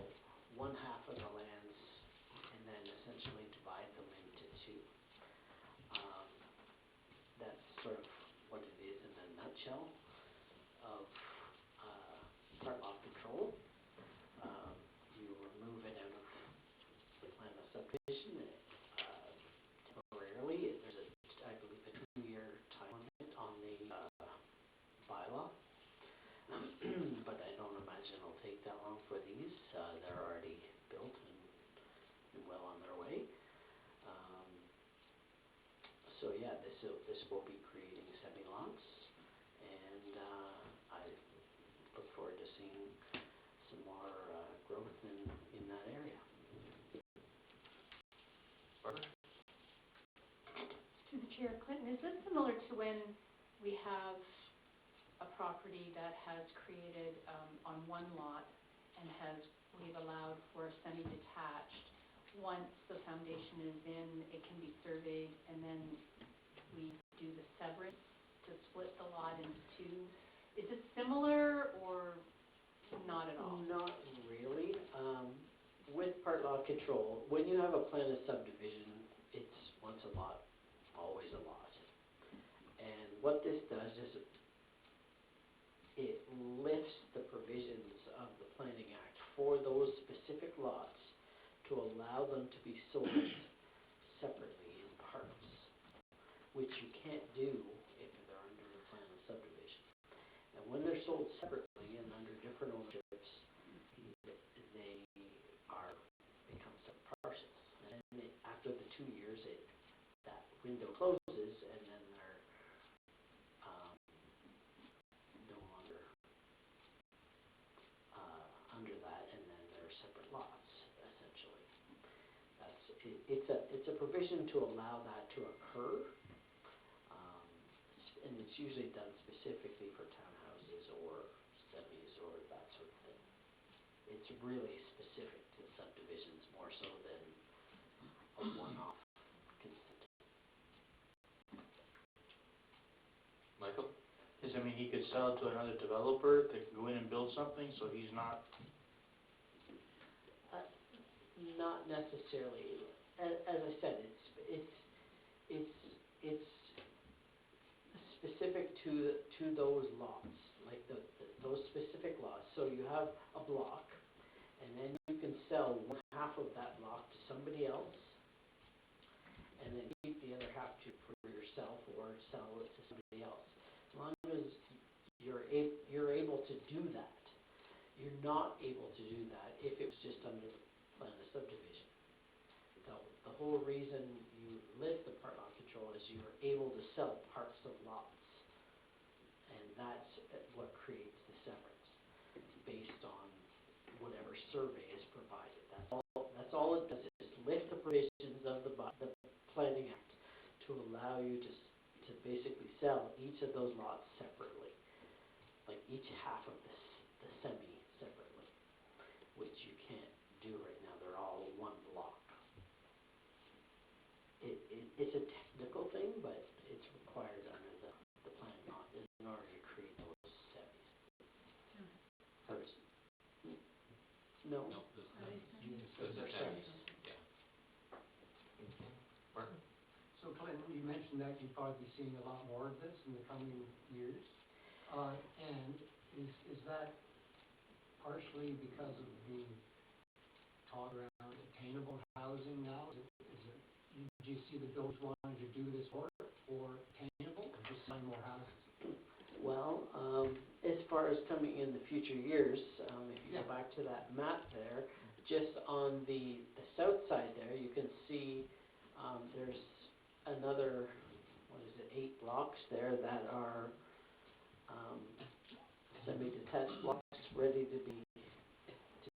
C: one half of the lands and then essentially divide them into two. That's sort of what it is in a nutshell of part lot control. You remove it out of the plan of subdivision temporarily. There's I believe a 2-year time limit on the bylaw. But I don't imagine it'll take that long for these. They're already built and well on their way. So yeah, this will be creating semi-lots, and I look forward to seeing some more growth in that area.
A: Barbara?
E: To the chair, Clinton, is this similar to when we have a property that has created on one lot and we've allowed for a semi-detached? Once the foundation is in, it can be surveyed, and then we do the severance to split the lot into two. Is it similar or not at all?
C: Not really. With part lot control, when you have a plan of subdivision, it's once a lot, always a lot. And what this does is it lifts the provisions of the Planning Act for those specific lots to allow them to be sold separately in parts. which you can't do if they're under the plan of subdivision. And when they're sold separately and under different ownerships, they become separate parcels. And then after the 2 years, that window closes, and then they're no longer under that, and then they're separate lots, essentially. It's a provision to allow that to occur, and it's usually done specifically for townhouses or semis or that sort of thing. It's really specific to subdivisions more so than a one-off consent.
A: Michael?
I: Does that mean he could sell it to another developer that could go in and build something, so he's not?
C: Not necessarily. As I said, it's specific to those lots, like those specific lots. So you have a block, and then you can sell one half of that block to somebody else, and then keep the other half for yourself, or sell it to somebody else. As long as you're able to do that. You're not able to do that if it was just under the plan of subdivision. The whole reason you lift the part lot control is you're able to sell parts of lots. And that's what creates the severance, based on whatever survey is provided. That's all it does, is lift the provisions of the Planning Act to allow you to basically sell each of those lots separately, like each half of the semi separately, which you can't do right now. They're all one block. It's a technical thing, but it's required under the planning law in order to create those semis. No.
A: No, this is semis. Yeah. Okay. Martin?
D: So Clinton, you mentioned that you'd probably be seeing a lot more of this in the coming years. And is that partially because of the talk around attainable housing now? Do you see the builders wanting to do this work for attainable, or just sign more houses?
C: Well, as far as coming in the future years, if you go back to that map there, just on the south side there, you can see there's another, 8 blocks there that are semi-detached blocks ready to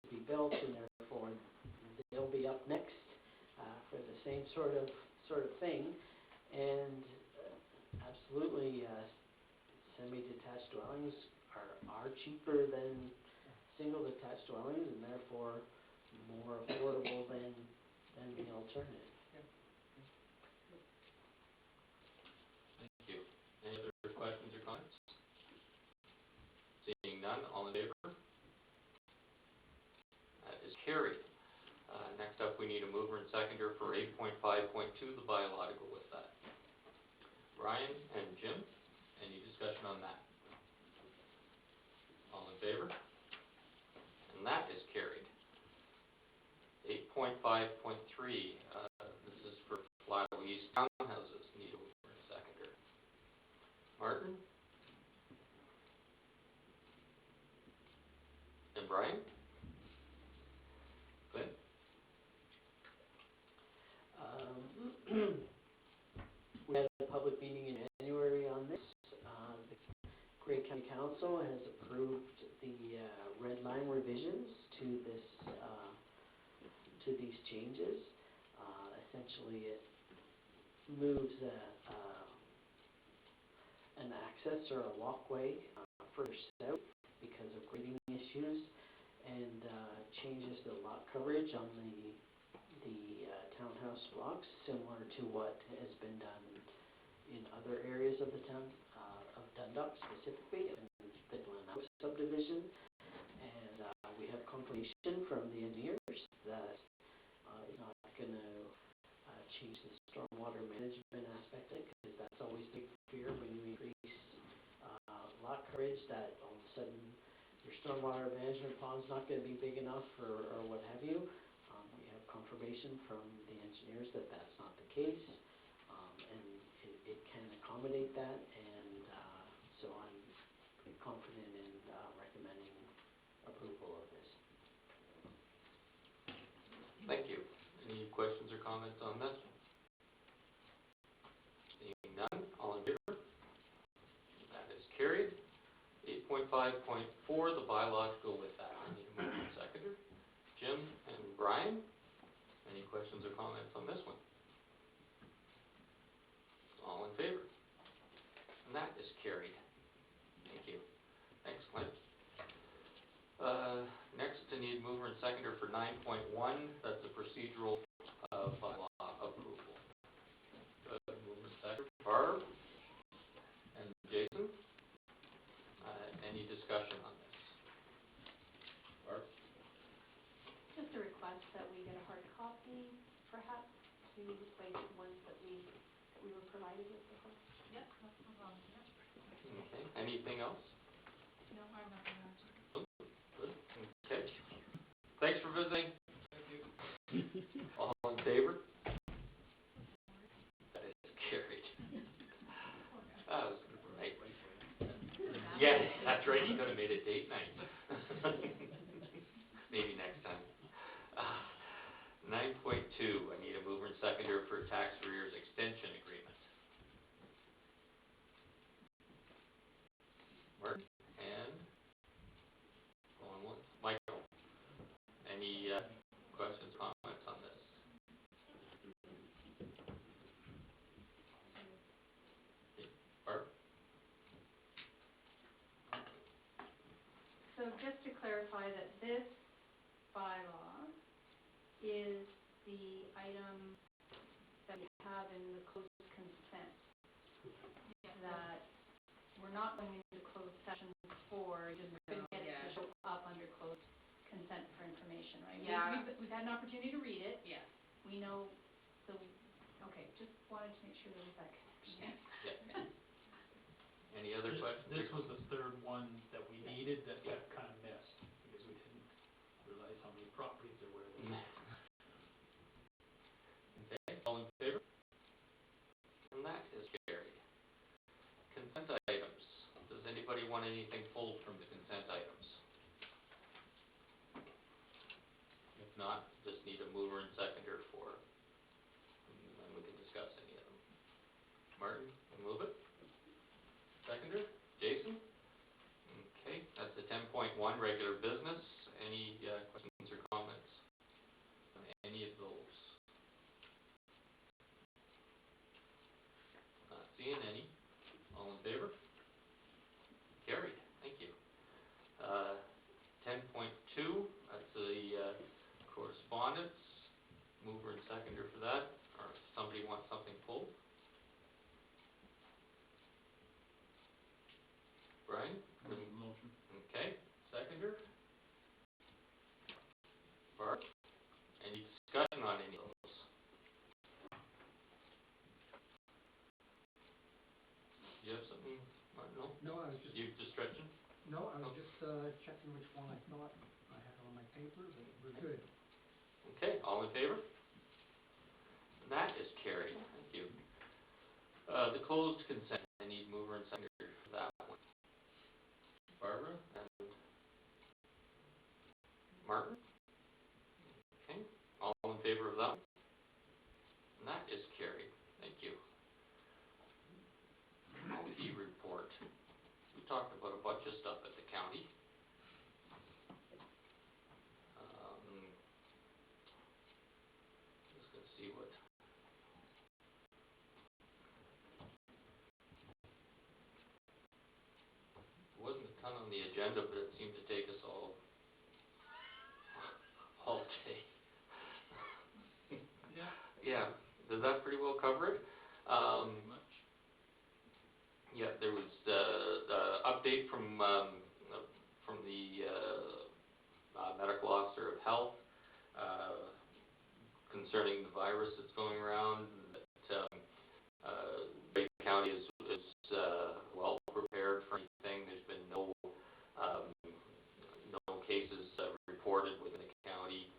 C: be built, and therefore they'll be up next for the same sort of thing. And absolutely, semi-detached dwellings are cheaper than single detached dwellings, and therefore more affordable than the alternative.
A: Thank you. Any other questions or comments? Seeing none, all in favor? That is carried. Next up, we need a mover and seconder for 8.5.2, the bylaw to go with that. Brian and Jim, any discussion on that? All in favor? And that is carried. 8.5.3, this is for Flato East townhouses, need a mover and seconder. Martin? And Brian? Clint?
C: We had a public meeting in January on this. The Grey County Council has approved the red line revisions to these changes. Essentially, it moves an access or a walkway further south because of grading issues, and changes the lot coverage on the townhouse blocks, similar to what has been done in other areas of the town, of Dundalk specifically, in the Glenhouse subdivision. And we have confirmation from the engineers that it's not going to change the stormwater management aspect of it, because that's always the fear when you increase lot coverage, that all of a sudden your stormwater management pond's not going to be big enough, or what have you. We have confirmation from the engineers that that's not the case, and it can accommodate that, and, so I'm confident in, recommending approval of this.
A: Thank you. Any questions or comments on this? Seeing none, all in favor? That is carried. 8.5.4, the bylaws go with that. I need a mover and seconder. Jim and Brian, any questions or comments on this one? All in favor? And that is carried. Thank you. Thanks, Clint. Next, I need mover and seconder for 9.1. That's the procedural bylaw approval. Mover and seconder, Barb and Jason. Any discussion on this? Barb?
E: Just a request that we get a hard copy, perhaps, to replace the ones that we were provided with before.
B: Yep, that's no problem, yep.
A: Okay. Anything else?
B: No, I'm not gonna.
A: Good. Okay. Thanks for visiting. All in favor? That is carried. That was right. Yeah, that's right. You could have made it date night. Maybe next time. 9.2, I need a mover and seconder for tax arrears extension agreement. Mark and going once. Michael. Any questions, comments on this? Barb?
E: So just to clarify that this bylaw is the item that we have in the closed consent. That we're not going into closed session for, just couldn't get it to show up under closed consent for information, right?
B: Yeah.
E: We've had an opportunity to read it.
B: Yes.
E: We know, so, okay, just wanted to make sure there was that connection.
A: Yeah. Any other questions?
N: This was the third one that we needed that got kind of missed, because we didn't realize how many properties there were.
A: Okay, all in favor? And that is carried. Consent items. Does anybody want anything pulled from the consent items? If not, just need a mover and seconder for, and we can discuss any of them. Martin, will move it. Seconder, Jason? Okay, that's the 10.1 regular business. Any questions or comments on any of those? Not seeing any. All in favor? Carried. Thank you. 10.2, that's the correspondence. Mover and seconder for that. Or if somebody wants something pulled. Brian?
L: Motion.
A: Okay. Seconder? Barb? Any discussion on any of those? Do you have something, Martin? No?
D: No, I was just,
A: You just stretching?
D: no, I was just, checking which one I thought I had on my paper, but we're good.
A: Okay, all in favor? And that is carried, thank you. The closed consent, I need mover and seconder for that one. Barbara and Martin? Okay, all in favor of that one? And that is carried, thank you. OE report. We talked about a bunch of stuff at the county. Just gonna see what. There wasn't a ton on the agenda, but it seemed to take us all day.
L: Yeah.
A: Yeah, does that pretty well cover it?
L: Much.
A: Yeah, there was the update from the medical officer of health concerning the virus that's going around. That Bay County is well prepared for anything. There's been no cases reported within the county,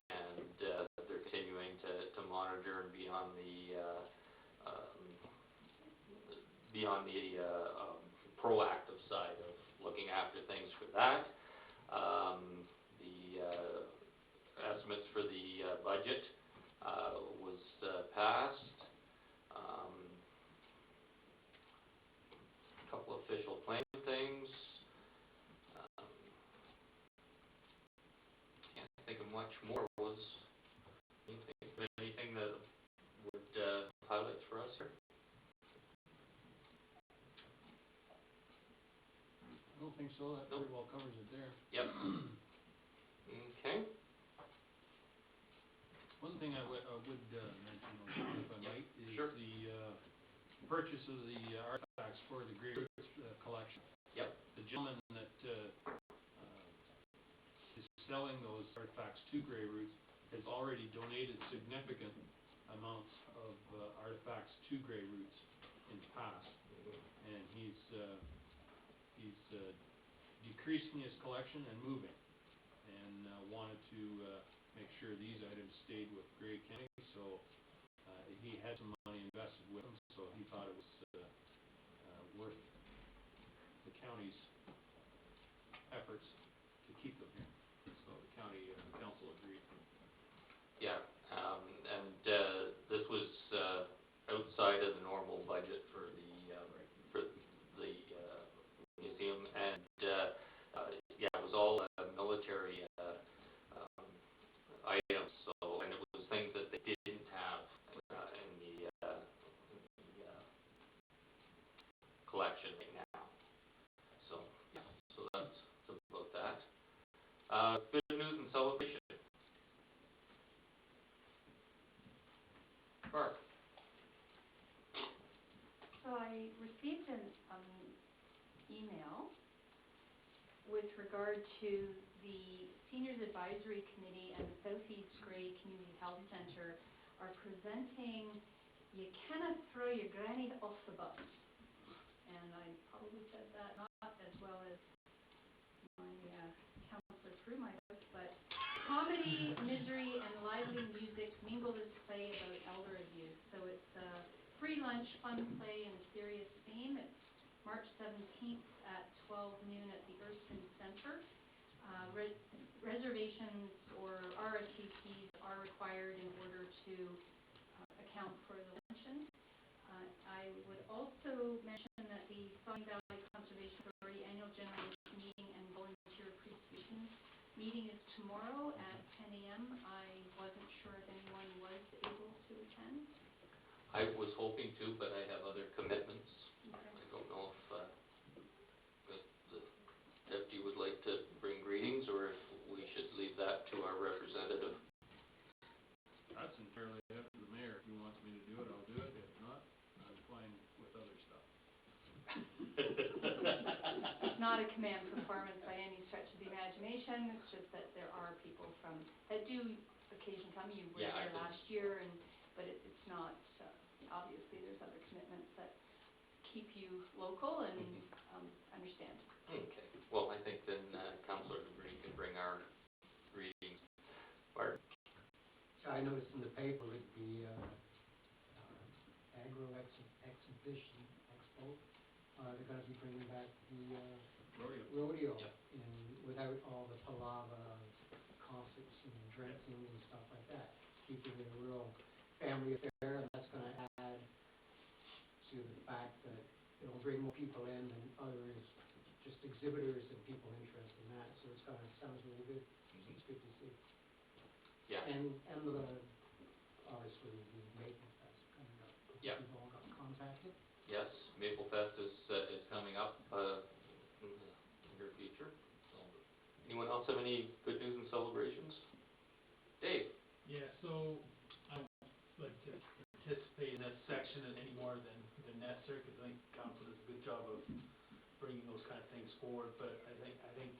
A: and they're continuing to monitor and be on the be on the proactive side of looking after things for that. The estimates for the budget was passed. Couple official plan things. Can't think of much more. Was anything that would highlight for us here?
L: I don't think so, that pretty well covers it there.
A: Yep. Okay.
L: One thing I would mention, if I might, is
A: sure.
L: the purchase of the artifacts for the Grey Roots collection.
A: Yep.
L: The gentleman that is selling those artifacts to Grey Roots has already donated significant amounts of artifacts to Grey Roots in the past. And he's decreasing his collection and moving, and wanted to make sure these items stayed with Grey County, so he had some money invested with them, so he thought it was worth the county's efforts to keep them here. So the county council agreed.
A: Yeah, and this was outside of the normal budget for the museum, and yeah, it was all military items. So, and it was things that they didn't have in the collection right now. So, yeah, so that's about that. Good news and celebration. Mark.
E: So I received an email with regard to the Seniors Advisory Committee and the Southeast Grey Community Health Centre are presenting You Cannot Throw Your Granny Off the Bus. And I probably said that not as well as my counselor through my voice, but comedy, misery, and lively music mingle this play about elder abuse. So it's a free lunch, fun play, and a serious theme. It's March 17th at 12 noon at the Erskine Centre. Reservations or RSVPs are required in order to account for the luncheon. I would also mention that the Saugeen Valley Conservation Authority Annual General Meeting and Volunteer Appreciation Meeting is tomorrow at 10 a.m. I wasn't sure if anyone was able to attend.
A: I was hoping to, but I have other commitments.
E: Okay.
A: I don't know if the deputy would like to bring greetings, or if we should leave that to our representative.
L: That's entirely up to the mayor. If he wants me to do it, I'll do it. If not, I'm fine with other stuff.
E: It's not a command performance by any stretch of the imagination. It's just that there are people that do occasionally come. You were
A: Yeah,
E: there last year, but it's not, obviously there's other commitments that keep you local and understand.
A: Okay, well, I think then Councillor Debris can bring our greetings. Mark?
D: I noticed in the paper with the agro exhibition expo, they're gonna be bringing back the rodeo
A: Yep.
D: without all the palaver, concerts and drinking and stuff like that. Keeping it a real family affair, and that's gonna add to the fact that it'll bring more people in than others, just exhibitors and people interested in that, so sounds really good. It's good to see.
A: Yeah.
D: And obviously the Maple Fest coming up.
A: Yeah.
D: We've all got contacted.
A: Yes, Maple Fest is coming up in the near future. So, anyone else have any good news and celebrations? Dave?
N: Yeah, so I don't like to participate in this section any more than necessary, because I think council does a good job of bringing those kind of things forward, but I think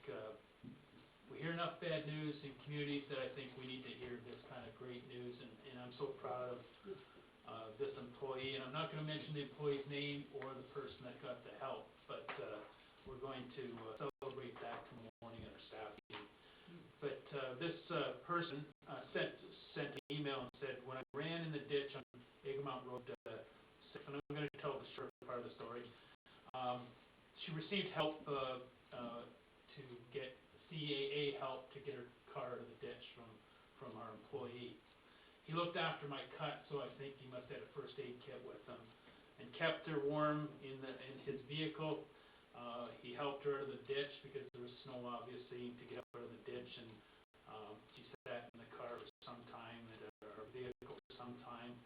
N: we hear enough bad news in communities that I think we need to hear this kind of great news, and I'm so proud of this employee, and I'm not gonna mention the employee's name or the person that got the help, but we're going to celebrate that tomorrow morning at our staff meeting. But this person sent an email and said, when I ran in the ditch on Egremont Road 6, and I'm gonna tell the short part of the story, She received help, to get CAA help to get her car out of the ditch from our employee. He looked after my cut, so I think he must have had a first aid kit with him, and kept her warm in his vehicle. He helped her out of the ditch because there was snow, obviously, to get her out of the ditch, and she sat in the car for some time, or vehicle for some time,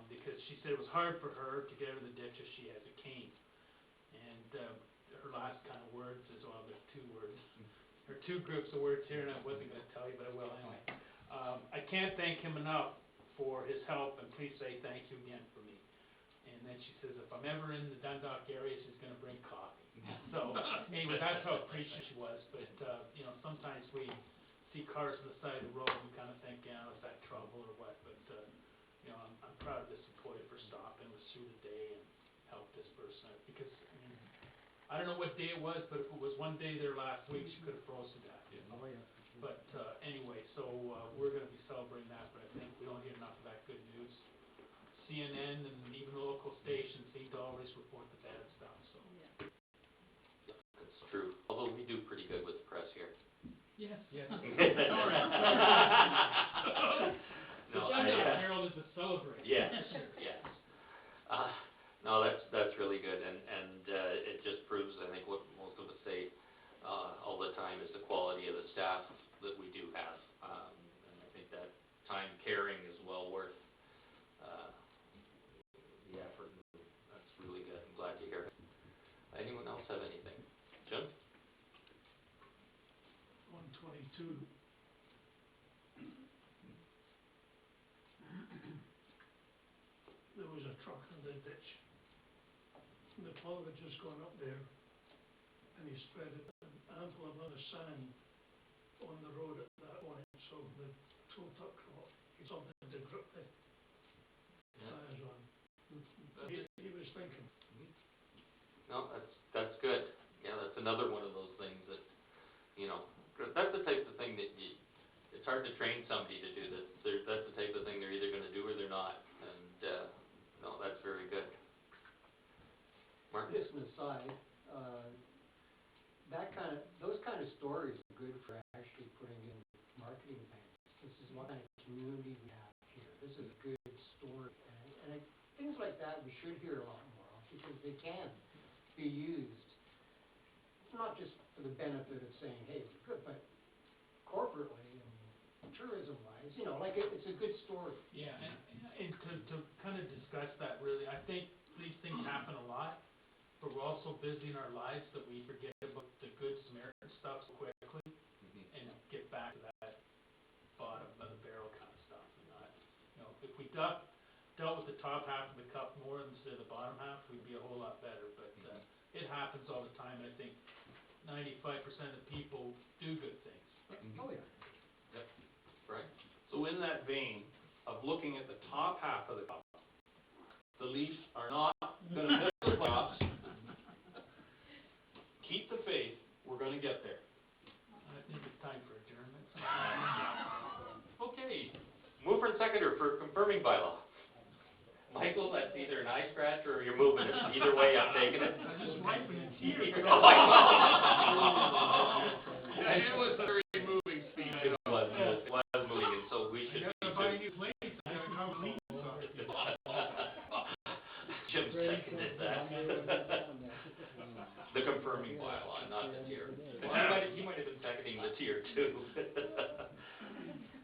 N: because she said it was hard for her to get out of the ditch as she has a cane. And her last kind of words is, well, there's two words. There are two groups of words here, and I wasn't going to tell you, but I will anyway. I can't thank him enough for his help, and please say thank you again for me. And then she says, if I'm ever in the Dundalk area, she's going to bring coffee. So, anyway, that's how appreciative she was. But, sometimes we see cars on the side of the road and we kind of think, is that trouble or what? But, I'm proud of this employee for stopping us through the day and helped this person out. Because, I don't know what day it was, but if it was one day there last week, she could have frozen to death. But, anyway, so, we're going to be celebrating that, but I think we don't hear enough of that good news. CNN and even the local stations seem to always report the bad stuff, so.
A: That's true, although we do pretty good with the press here.
N: Yes. Yes.
A: No,
N: Dundalk Herald is a celebration.
A: Yes, yes. No, that's really good, and it just proves, I think, what most of us say all the time is the quality of the staff that we do have. And I think that time caring is well worth the effort. That's really good. I'm glad to hear it. Anyone else have anything? Jim?
G: 122. There was a truck in the ditch. And the plow had just gone up there, and he spread an ample amount of sand on the road at that point, so the tow truck he something to grip the tires on. He was thinking.
A: No, that's good. Yeah, that's another one of those things that, that's the type of thing that it's hard to train somebody to do this. That's the type of thing they're either gonna do or they're not, and, no, that's very good. Mark?
D: Just an aside, those kind of stories are good for actually putting in marketing plans. This is what kind of community we have here. This is a good story, and things like that we should hear a lot more of, because they can be used, not just for the benefit of saying, hey, we're good, but corporately and tourism-wise, it's a good story.
N: Yeah, and to kind of discuss that really, I think these things happen a lot, but we're also busy in our lives that we forget about the good Samaritan stuff so quickly and get back to that bottom of the barrel kind of stuff. And not, if we dealt with the top half of the cup more instead of the bottom half, we'd be a whole lot better. But it happens all the time. I think 95% of people do good things.
D: Oh, yeah.
A: Yep. Right?
L: So in that vein of looking at the top half of the cup, the Leafs are not gonna miss the playoffs. Keep the faith, we're gonna get there.
N: I think it's time for adjournment.
A: Okay. Mover and seconder for confirming bylaw. Michael, that's either an eye scratch or you're moving it. Either way, I'm taking it.
N: I'm just wiping it here.
A: Oh, I know.
L: It was a very moving speech.
A: It was moving, and so we should.
N: I gotta buy new plates. I gotta cover leaves off.
A: Jim seconded that. The confirming bylaw, not the tier. He might have been seconding the tier too.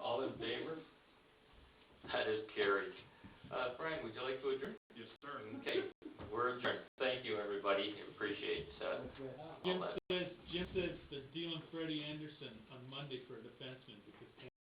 A: All in favor? That is carried. Brian, would you like to adjourn?
L: Yes, sir.
A: Okay, we're adjourned. Thank you, everybody. Appreciate all that.
N: Jim says that dealing Freddie Anderson on Monday for a defense